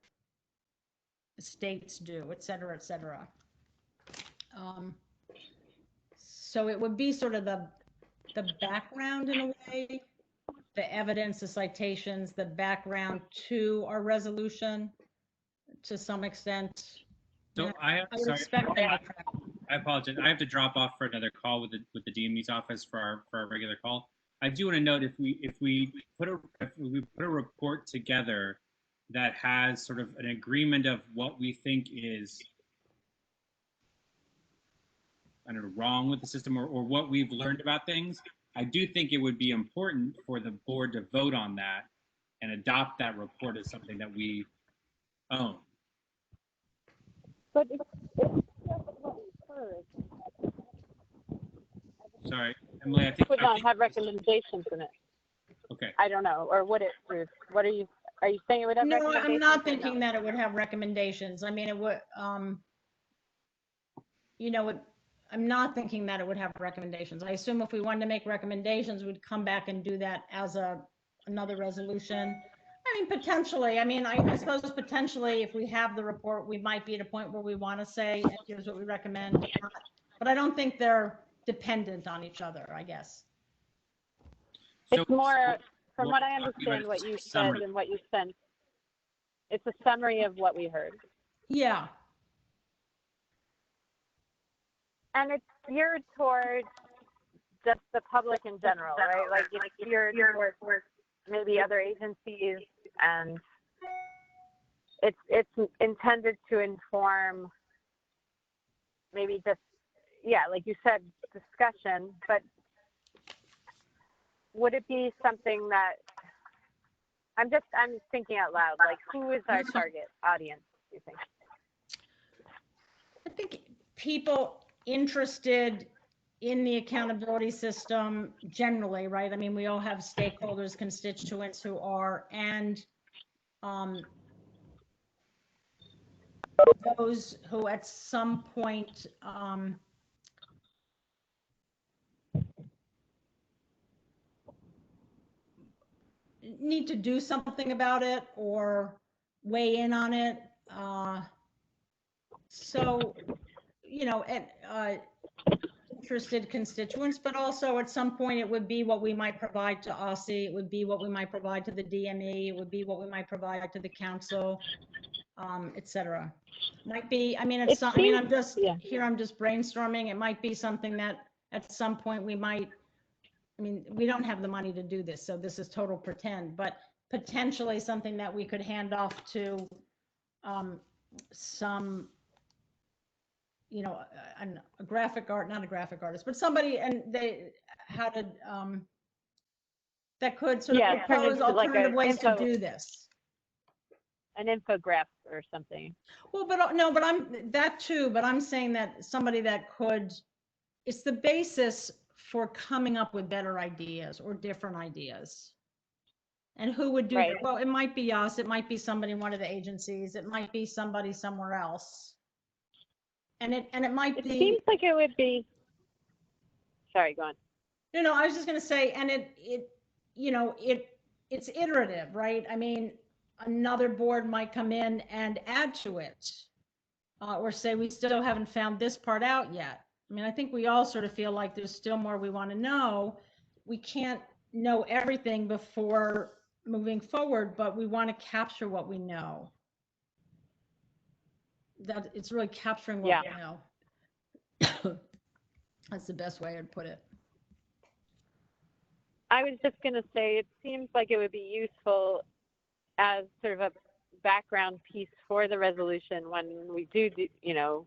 states do, et cetera, et cetera. So it would be sort of the background in a way, the evidence, the citations, the background to our resolution to some extent. So I apologize. I have to drop off for another call with the DME's office for our regular call. I do want to note if we put a report together that has sort of an agreement of what we think is wrong with the system or what we've learned about things, I do think it would be important for the board to vote on that and adopt that report as something that we own. But it's what we've heard. Sorry, Emily, I think would not have recommendations in it. Okay. I don't know, or would it, Ruth? Are you saying it would have recommendations? No, I'm not thinking that it would have recommendations. I mean, it would, I'm not thinking that it would have recommendations. I assume if we wanted to make recommendations, we'd come back and do that as another resolution. I mean, potentially. I mean, I suppose potentially if we have the report, we might be at a point where we want to say, here's what we recommend. But I don't think they're dependent on each other, I guess. It's more, from what I understand, what you said and what you sent. It's a summary of what we heard. Yeah. And it's geared towards just the public in general, right? Like it's geared towards maybe other agencies, and it's intended to inform maybe just, like you said, discussion, but would it be something that I'm thinking out loud, like who is our target audience, do you think? I think people interested in the accountability system generally, right? I mean, we all have stakeholders, constituents who are, and those who at some point need to do something about it or weigh in on it. So, you know, and interested constituents, but also at some point it would be what we might provide to OSSI, it would be what we might provide to the DME, it would be what we might provide to the council, et cetera. Might be, I mean, it's not, I mean, I'm just here, I'm just brainstorming. It might be something that at some point we might, I mean, we don't have the money to do this, so this is total pretend, but potentially something that we could hand off to some, you know, a graphic art, not a graphic artist, but somebody, and they had a, that could sort of propose alternative ways to do this. An infographic or something. Well, but no, but that too, but I'm saying that somebody that could, it's the basis for coming up with better ideas or different ideas. And who would do that? Well, it might be us, it might be somebody in one of the agencies, it might be somebody somewhere else. And it might be. It seems like it would be. Sorry, go on. No, I was just going to say, and you know, it's iterative, right? I mean, another board might come in and add to it, or say we still haven't found this part out yet. I mean, I think we all sort of feel like there's still more we want to know. We can't know everything before moving forward, but we want to capture what we know. That it's really capturing what we know. That's the best way I'd put it. I was just going to say, it seems like it would be useful as sort of a background piece for the resolution when we do, you know,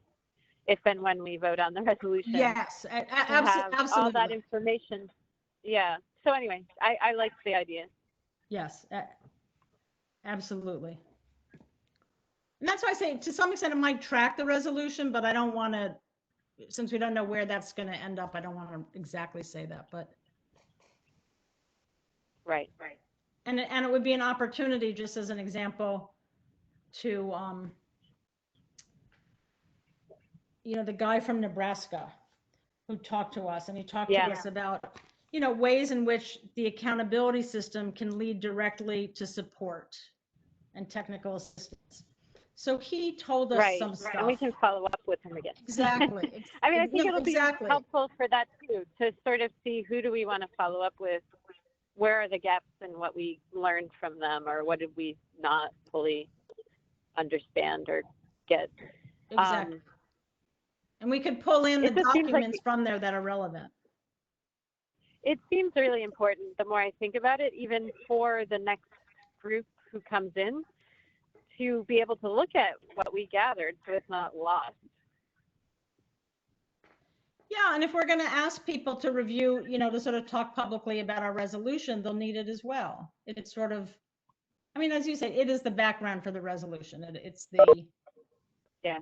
if and when we vote on the resolution. Yes, absolutely. All that information. Yeah. So anyway, I like the idea. Yes, absolutely. And that's why I say, to some extent, it might track the resolution, but I don't want to, since we don't know where that's going to end up, I don't want to exactly say that, but. Right. And it would be an opportunity, just as an example, to, you know, the guy from Nebraska who talked to us, and he talked to us about, you know, ways in which the accountability system can lead directly to support and technical assistance. So he told us some stuff. And we can follow up with him again. Exactly. I mean, I think it'll be helpful for that too, to sort of see who do we want to follow up with, where are the gaps in what we learned from them, or what did we not fully understand or get. Exactly. And we could pull in the documents from there that are relevant. It seems really important, the more I think about it, even for the next group who comes in, to be able to look at what we gathered so it's not lost. Yeah, and if we're going to ask people to review, you know, to sort of talk publicly about our resolution, they'll need it as well. It's sort of, I mean, as you said, it is the background for the resolution. It's the. Yeah.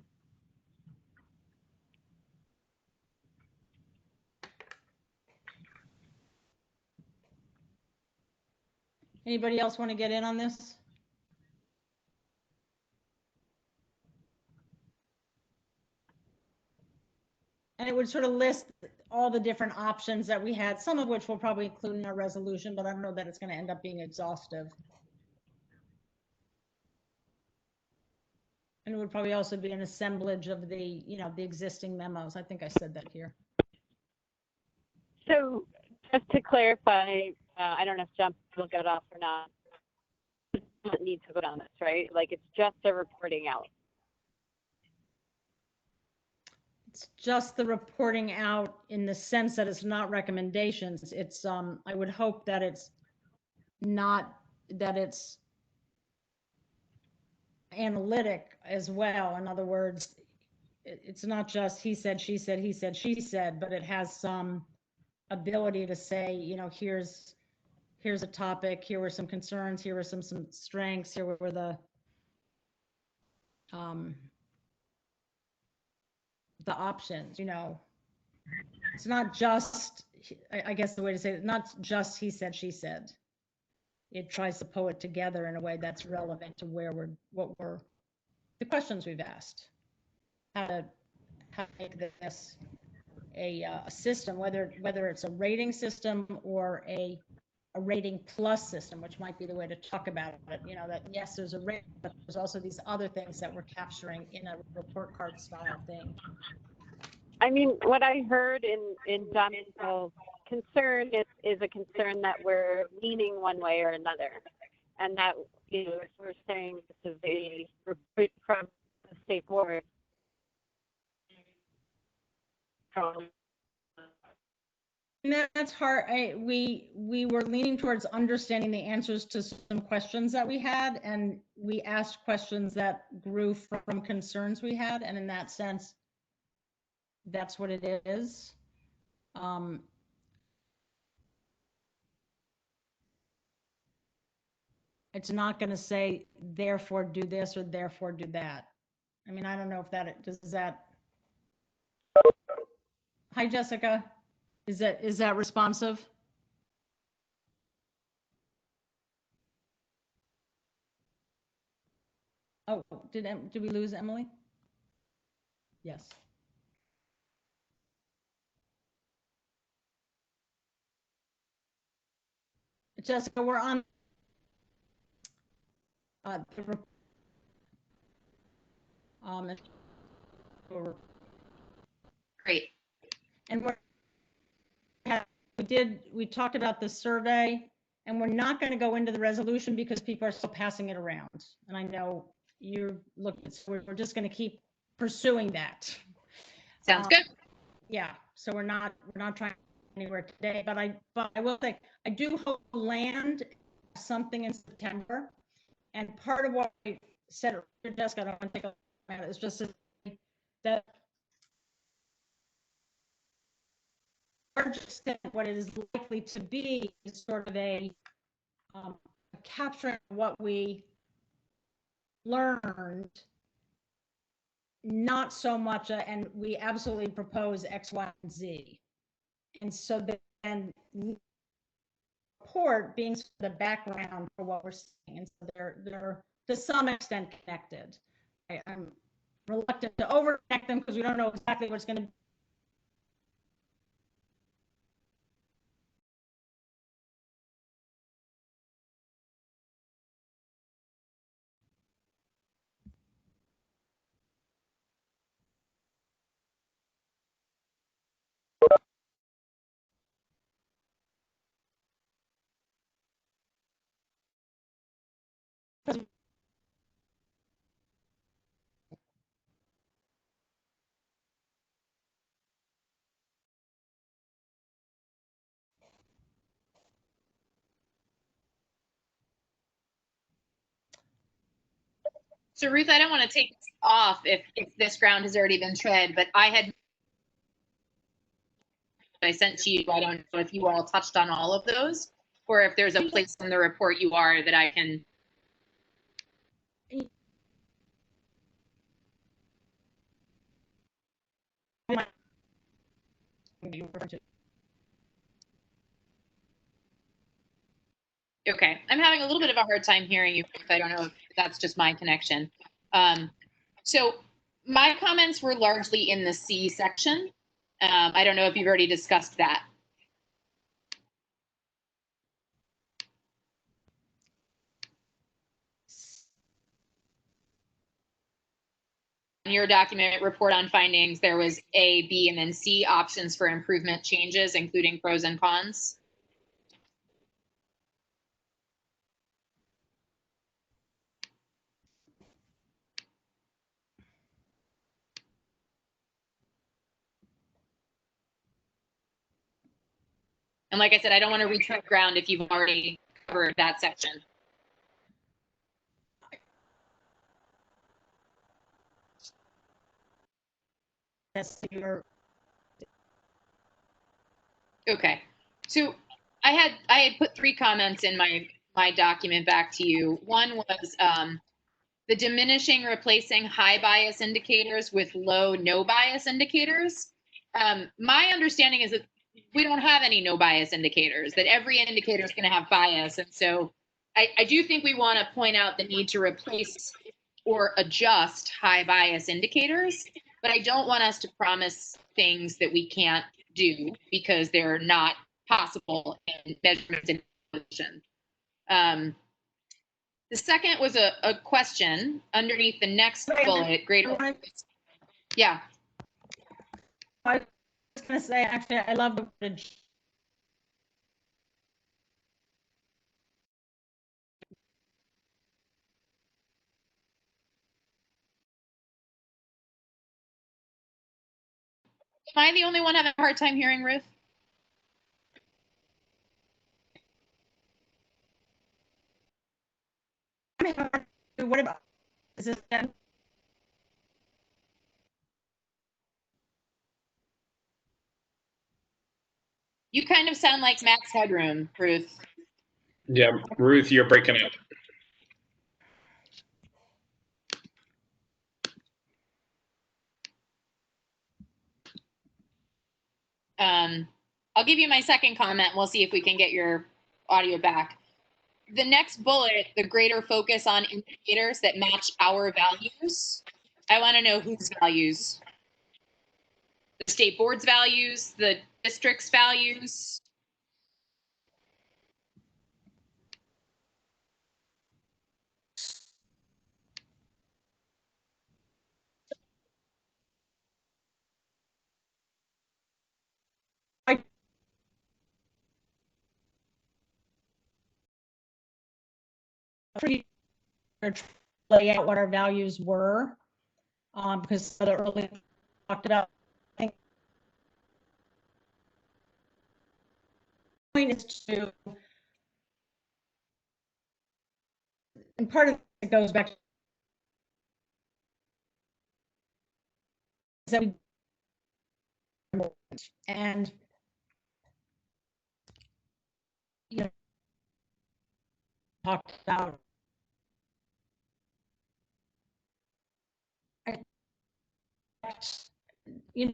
Anybody else want to get in on this? And it would sort of list all the different options that we had, some of which we'll probably include in our resolution, but I don't know that it's going to end up being exhaustive. And it would probably also be an assemblage of the, you know, the existing memos. I think I said that here. So just to clarify, I don't know if John will get off or not. Doesn't need to vote on this, right? Like it's just a reporting out. It's just the reporting out in the sense that it's not recommendations. It's I would hope that it's not, that it's analytic as well. In other words, it's not just he said, she said, he said, she said, but it has some ability to say, you know, here's here's a topic, here were some concerns, here were some strengths, here were the options, you know. It's not just, I guess the way to say it, not just he said, she said. It tries to pull it together in a way that's relevant to the questions we've asked. How to make this a system, whether it's a rating system or a rating plus system, which might be the way to talk about it. You know, that yes, there's a rating, but there's also these other things that we're capturing in a report card style thing. I mean, what I heard in Donovan's concern is a concern that we're leaning one way or another, and that, you know, if we're saying this is a report from the state board, That's hard. We were leaning towards understanding the answers to some questions that we had, and we asked questions that grew from concerns we had, and in that sense, that's what it is. It's not going to say therefore do this or therefore do that. I mean, I don't know if does that. Hi, Jessica. Is that responsive? Oh, did we lose Emily? Yes. Jessica, we're on Great. And we talked about the survey, and we're not going to go into the resolution because people are still passing it around. And I know you're looking, we're just going to keep pursuing that. Sounds good. Yeah, so we're not trying anywhere today, but I will say I do hope to land something in September. And part of what I said earlier, Jessica, I don't want to take a is just that large extent what it is likely to be is sort of a capturing what we learned, not so much and we absolutely propose X, Y, and Z. And so then report being the background for what we're seeing. And so they're to some extent connected. I'm reluctant to over-connect them because we don't know exactly what's going to be. So Ruth, I don't want to take this off if this ground has already been tread, but I sent to you. I don't know if you all touched on all of those, or if there's a place in the report you are that I can. Okay, I'm having a little bit of a hard time hearing you. I don't know if that's just my connection. So my comments were largely in the C section. I don't know if you've already discussed that. In your document report on findings, there was A, B, and then C options for improvement changes, including pros and cons. And like I said, I don't want to retread ground if you've already covered that section. Yes, you're Okay, so I had put 3 comments in my document back to you. One was the diminishing replacing high bias indicators with low no bias indicators. My understanding is that we don't have any no bias indicators, that every indicator is going to have bias. And so I do think we want to point out the need to replace or adjust high bias indicators, but I don't want us to promise things that we can't do because they're not possible in measurements and evaluation. The second was a question underneath the next bullet, greater. Yeah. I was going to say, actually, I love the wordage. Am I the only one having a hard time hearing, Ruth? What about, is this done? You kind of sound like Max Headroom, Ruth. Yeah, Ruth, you're breaking up. I'll give you my second comment. And we'll see if we can get your audio back. The next bullet, the greater focus on indicators that match our values. I want to know whose values. The state board's values, the district's values. Pretty lay out what our values were, because the early talked about. I think the point is to, and part of it goes back to that we, and you know, talked about. You know,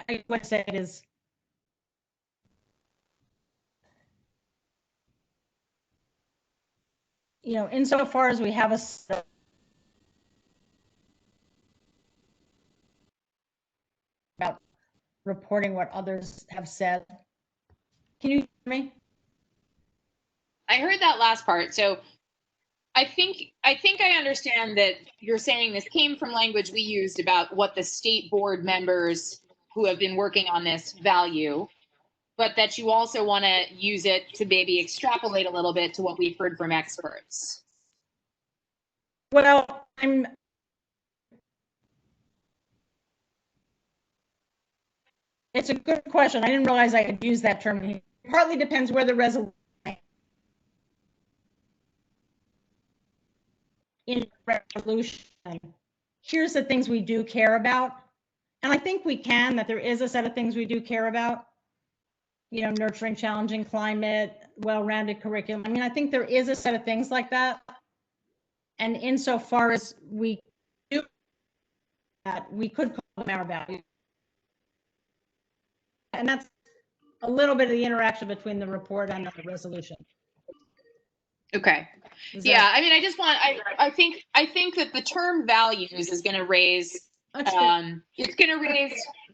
I would say it is insofar as we have a about reporting what others have said. Can you hear me? I heard that last part. So I think I understand that you're saying this came from language we used about what the state board members who have been working on this value, but that you also want to use it to maybe extrapolate a little bit to what we've heard from experts. Well, it's a good question. I didn't realize I could use that term. It partly depends where the resolution in resolution. Here's the things we do care about. And I think we can, that there is a set of things we do care about. Nurturing challenging climate, well-rounded curriculum. I mean, I think there is a set of things like that. And insofar as we do that, we could call them our values. And that's a little bit of the interaction between the report and the resolution. Okay. Yeah, I mean, I think that the term values is going to raise, it's going to raise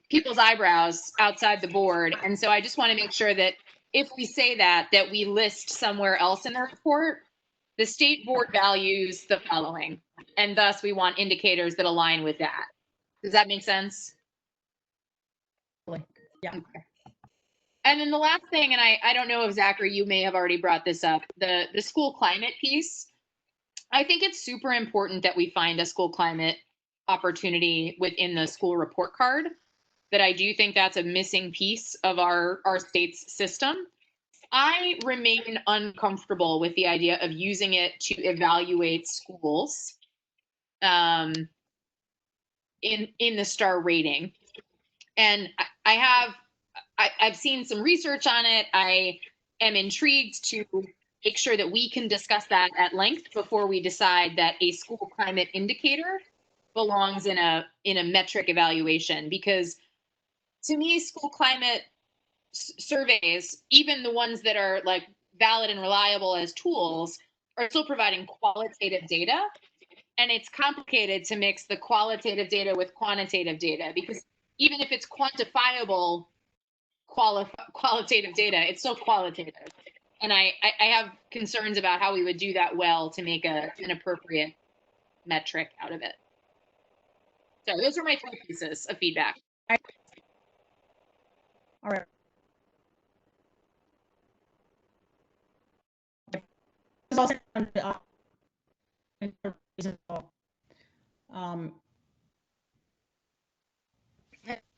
people's eyebrows outside the board. And so I just want to make sure that if we say that we list somewhere else in the report, the state board values the following, and thus we want indicators that align with that. Does that make sense? Yeah. Okay. And then the last thing, and I don't know if Zachary, you may have already brought this up, the school climate piece. I think it's super important that we find a school climate opportunity within the school report card. That I do think that's a missing piece of our state's system. I remain uncomfortable with the idea of using it to evaluate schools in the star rating. And I have I've seen some research on it. I am intrigued to make sure that we can discuss that at length before we decide that a school climate indicator belongs in a metric evaluation, because to me, school climate surveys, even the ones that are like valid and reliable as tools, are still providing qualitative data. And it's complicated to mix the qualitative data with quantitative data, because even if it's quantifiable qualitative data, it's still qualitative. And I have concerns about how we would do that well to make an appropriate metric out of it. So those are my 3 pieces of feedback. All right.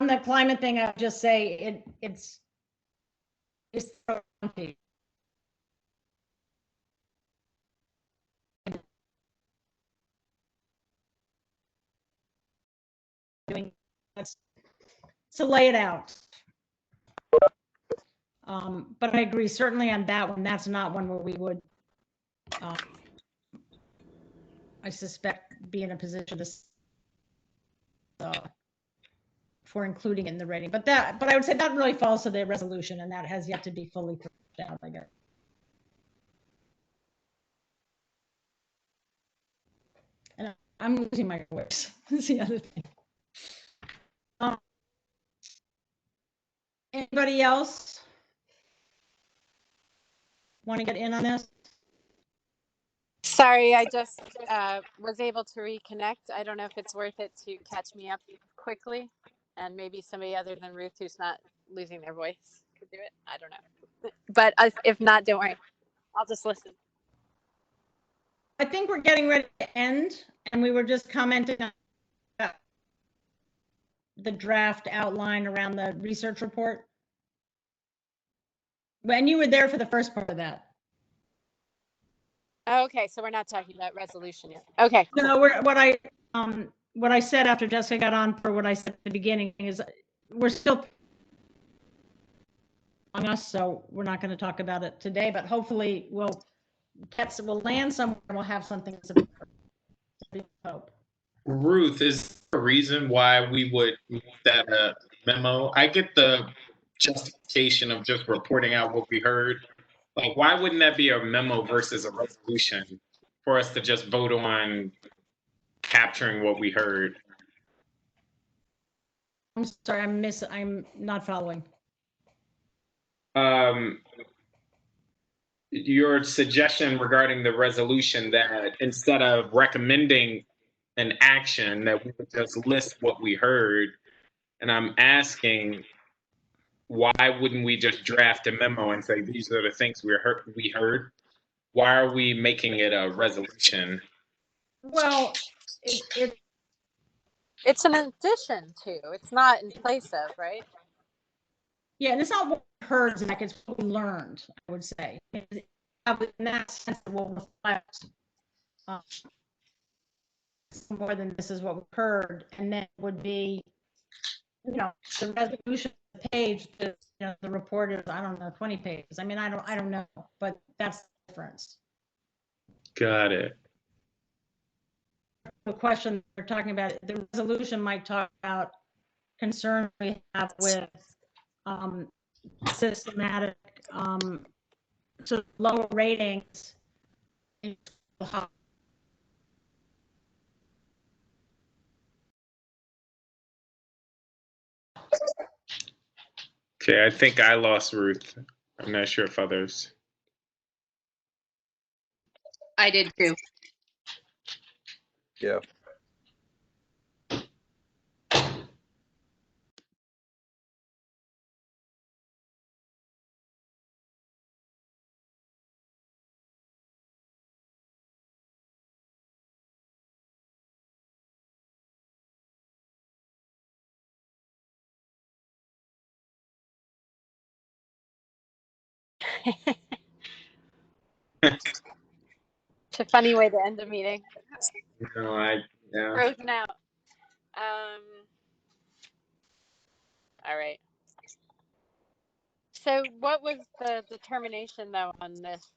On the climate thing, I'll just say it's doing that's to lay it out. But I agree certainly on that one. That's not one where we would, I suspect, be in a position to for including it in the rating. But I would say that really falls to the resolution, and that has yet to be fully fleshed out, I guess. And I'm losing my voice. That's the other thing. Anybody else want to get in on this? Sorry, I just was able to reconnect. I don't know if it's worth it to catch me up quickly, and maybe somebody other than Ruth who's not losing their voice could do it. I don't know. But if not, don't worry. I'll just listen. I think we're getting ready to end, and we were just commenting on the draft outline around the research report. When you were there for the first part of that. Okay, so we're not talking about resolution yet. Okay. Cool. No, what I said after Jessica got on for what I said at the beginning is we're still on us, so we're not going to talk about it today, but hopefully we'll land somewhere and we'll have something to hope. Ruth, is there a reason why we would make that a memo? I get the justification of just reporting out what we heard. Like, why wouldn't that be a memo versus a resolution for us to just vote on capturing what we heard? I'm sorry, I'm not following. Your suggestion regarding the resolution that instead of recommending an action, that we would just list what we heard. And I'm asking, why wouldn't we just draft a memo and say, these are the things we heard? Why are we making it a resolution? Well, it's an addition to, it's not in place of, right? Yeah, and it's not what we heard, Zach, it's what we learned, I would say. In that sense, it will reflect more than this is what we heard, and then it would be, the resolution page, the report is, I don't know, 20 pages. I mean, I don't know, but that's the difference. Got it. The question we're talking about, the resolution might talk about concerns we have with systematic so lower ratings. Okay, I think I lost Ruth. I'm not sure if others. I did too. Yeah. It's a funny way to end a meeting. No, yeah. Frozen out. All right. So what was the determination though on this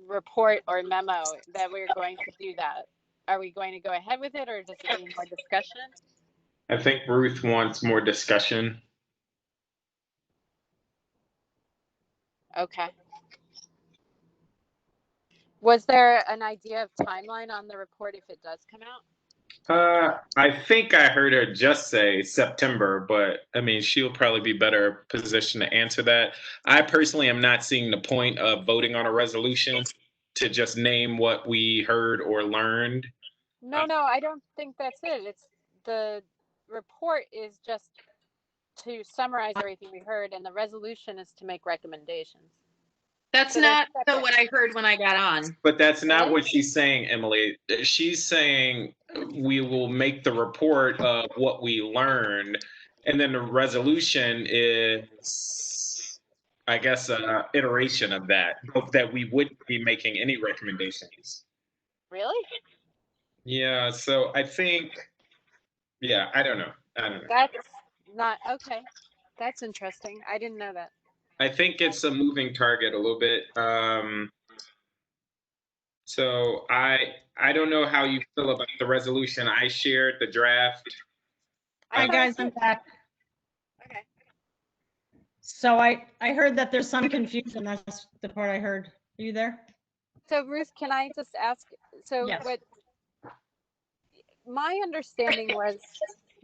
report or memo that we're going to do that? Are we going to go ahead with it or does it need more discussion? I think Ruth wants more discussion. Okay. Was there an idea of timeline on the report if it does come out? I think I heard her just say September, but I mean, she'll probably be better positioned to answer that. I personally am not seeing the point of voting on a resolution to just name what we heard or learned. No, I don't think that's it. It's the report is just to summarize everything we heard, and the resolution is to make recommendations. That's So they're not separate. what I heard when I got on. But that's not Really? what she's saying, Emily. She's saying we will make the report of what we learned, and then the resolution is, I guess, an iteration of that we wouldn't be making any recommendations. Really? Yeah, so I think, yeah, I don't know. That's not okay. That's interesting. I didn't know that. I think it's a moving target a little bit. So I don't know how you feel about the resolution. I shared the draft. Hi, guys, I'm back. Okay. So I heard that there's some confusion. That's the part I heard. Are you there? So Ruth, can I just ask? So Yes. what my understanding was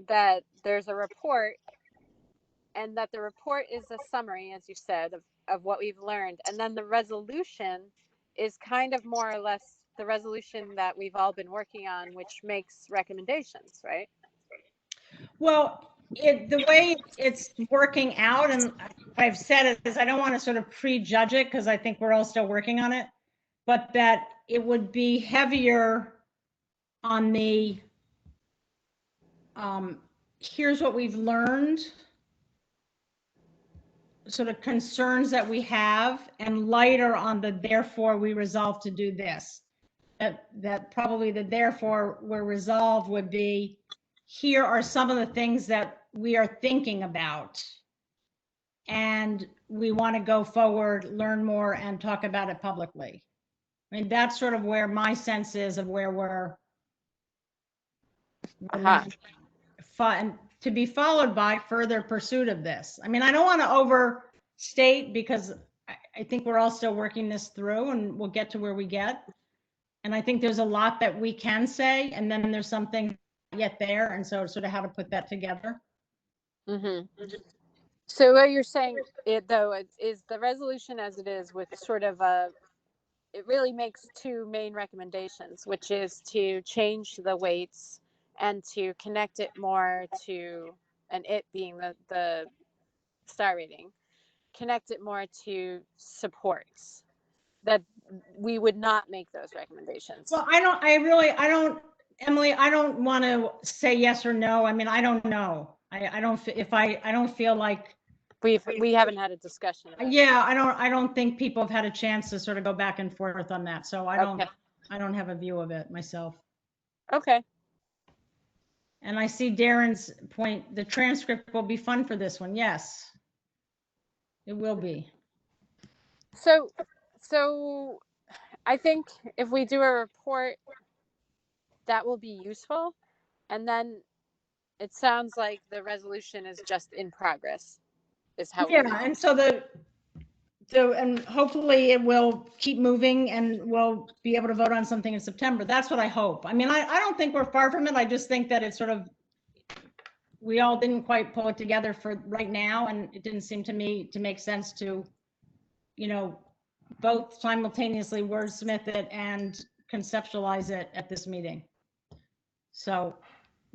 that there's a report and that the report is a summary, as you said, of what we've learned. And then the resolution is kind of more or less the resolution that we've all been working on, which makes recommendations, right? Well, the way it's working out, and I've said it, is I don't want to sort of prejudge it because I think we're all still working on it, but that it would be heavier on the here's what we've learned, sort of concerns that we have, and lighter on the therefore we resolve to do this. That probably the therefore we're resolved would be, here are some of the things that we are thinking about, and we want to go forward, learn more, and talk about it publicly. I mean, that's sort of where my sense is of where we're and to be followed by further pursuit of this. I mean, I don't want to overstate because I think we're all still working this through and we'll get to where we get. And I think there's a lot that we can say, and then there's something yet there. And so sort of how to put that together. Mm-hmm. So what you're saying, is the resolution as it is with sort of it really makes two main recommendations, which is to change the weights and to connect it more to, and it being the star rating, connect it more to supports, that we would not make those recommendations. Well, Emily, I don't want to say yes or no. I mean, I don't know. I don't feel like we haven't had a discussion. Yeah, I don't think people have had a chance to sort of go back and forth on that. So I don't have a view of it myself. Okay. And I see Darren's point, the transcript will be fun for this one. Yes, it will be. So I think if we do a report, that will be useful. And then it sounds like the resolution is just in progress, is how. Yeah, and so and hopefully it will keep moving and we'll be able to vote on something in September. That's what I hope. I mean, I don't think we're far from it. I just think that it's sort of, we all didn't quite pull it together for right now. And it didn't seem to me to make sense to, both simultaneously wordsmith it and conceptualize it at this meeting. So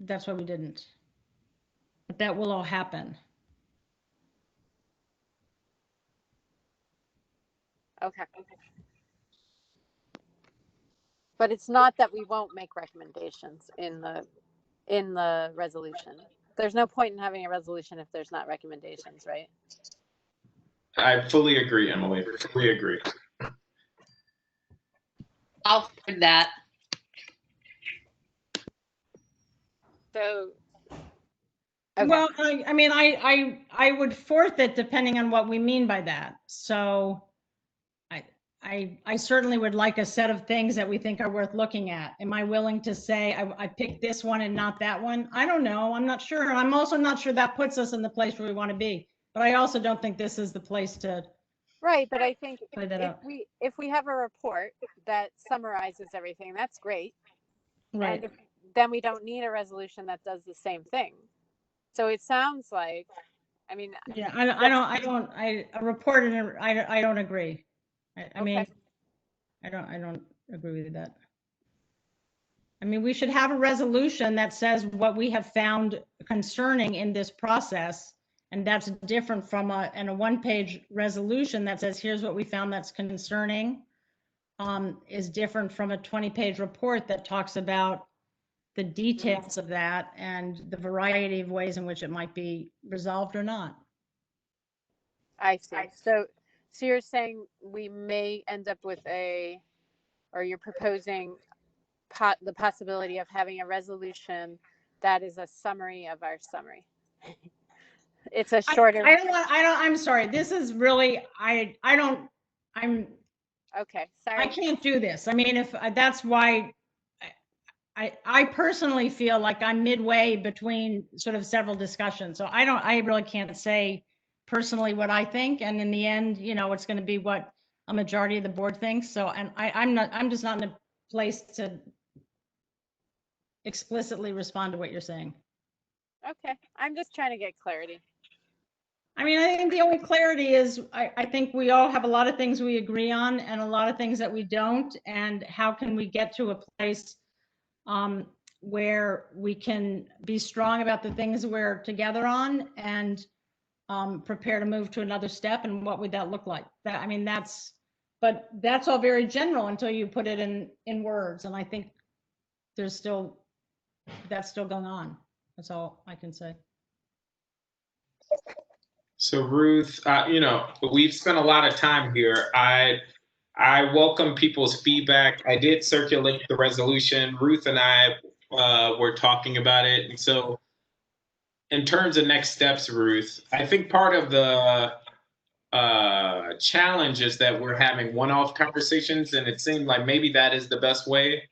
that's why we didn't. But that will all happen. Okay. But it's not that we won't make recommendations in the resolution. There's no point in having a resolution if there's not recommendations, right? I fully agree, Emily. Fully agree. I'll third that. So Okay. Well, I mean, I would forfeit depending on what we mean by that. So I certainly would like a set of things that we think are worth looking at. Am I willing to say I picked this one and not that one? I don't know. I'm not sure. I'm also not sure that puts us in the place where we want to be. But I also don't think this is the place to Right, but I think play that out. if we have a report that summarizes everything, that's great. Right. And then we don't need a resolution that does the same thing. So it sounds like, I mean, Yeah, a report and I don't agree. I mean, okay. I don't agree with that. I mean, we should have a resolution that says what we have found concerning in this process. And that's different from a one-page resolution that says, here's what we found that's concerning, is different from a 20-page report that talks about the details of that and the variety of ways in which it might be resolved or not. I see. So you're saying we may end up with or you're proposing the possibility of having a resolution that is a summary of our summary. It's a shorter. I'm sorry. This is really, okay. Sorry. I can't do this. I mean, if that's why I personally feel like I'm midway between sort of several discussions. So I really can't say personally what I think. And in the end, it's going to be what a majority of the board thinks. So, and I'm just not in a place to explicitly respond to what you're saying. Okay. I'm just trying to get clarity. I mean, I think the only clarity is I think we all have a lot of things we agree on and a lot of things that we don't. And how can we get to a place where we can be strong about the things we're together on and prepare to move to another step? And what would that look like? But that's all very general until you put it in words. And I think that's still going on. That's all I can say. So Ruth, we've spent a lot of time here. I welcome people's feedback. I did circulate the resolution. Ruth and I were talking about it. And so in terms of next steps, Ruth, I think part of the challenge is that we're having one-off conversations, and it seemed like maybe that is the best way.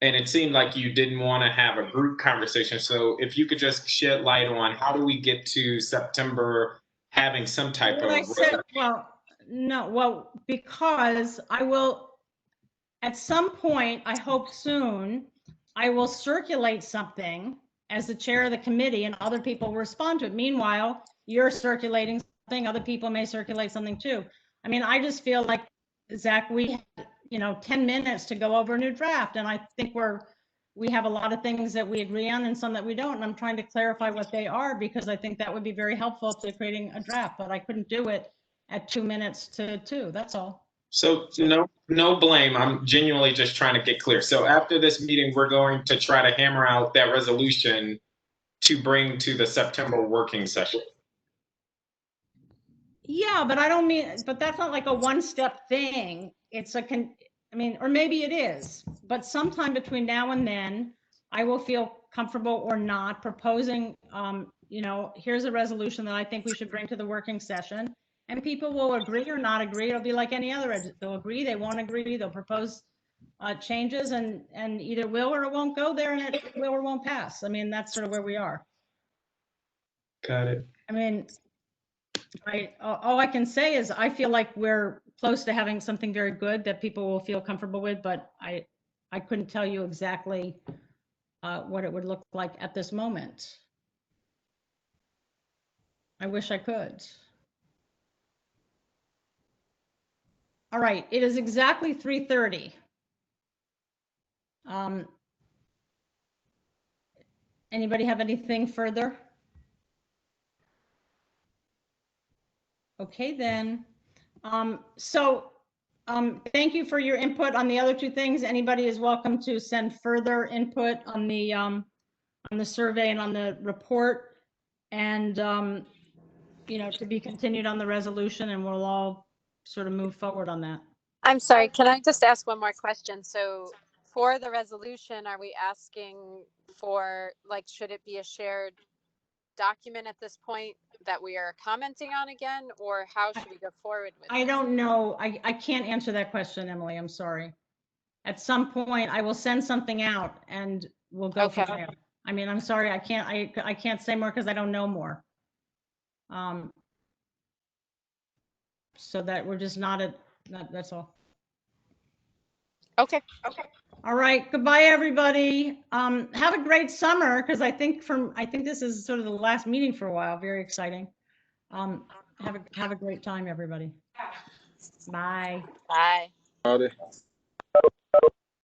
And it seemed like you didn't want to have a group conversation. So if you could just shed light on how do we get to September having some type of. Because I will, at some point, I hope soon, I will circulate something as the chair of the committee and other people respond to it. Meanwhile, you're circulating something, other people may circulate something too. I mean, I just feel like, Zach, we had, 10 minutes to go over a new draft. And I think we have a lot of things that we agree on and some that we don't. And I'm trying to clarify what they are because I think that would be very helpful to creating a draft, but I couldn't do it at 2 minutes to 2. That's all. So no blame. I'm genuinely just trying to get clear. So after this meeting, we're going to try to hammer out that resolution to bring to the September working session. Yeah, but that's not like a one-step thing. It's or maybe it is, but sometime between now and then, I will feel comfortable or not proposing, here's a resolution that I think we should bring to the working session. And people will agree or not agree. It'll be like any other, they'll agree, they won't agree, they'll propose changes and either will or it won't go there and it will or won't pass. I mean, that's sort of where we are. Got it. I mean, all I can say is I feel like we're close to having something very good that people will feel comfortable with, but I couldn't tell you exactly what it would look like at this moment. I wish I could. All right, it is exactly 3:30. Anybody have anything further? Okay, then. Thank you for your input on the other two things. Anybody is welcome to send further input on the survey and on the report, and to be continued on the resolution, and we'll all sort of move forward on that. I'm sorry. Can I just ask one more question? So for the resolution, are we asking for, like, should it be a shared document at this point that we are commenting on again, or how should we go forward with I it? don't know. I can't answer that question, Emily. I'm sorry. At some point, I will send something out and we'll go from Okay. there. I mean, I'm sorry, I can't say more because I don't know more. So that we're just not at, that's all. Okay. All right, goodbye, everybody. Have a great summer, because I think this is sort of the last meeting for a while. Very exciting. Have a great time, everybody. Bye. Bye. Howdy.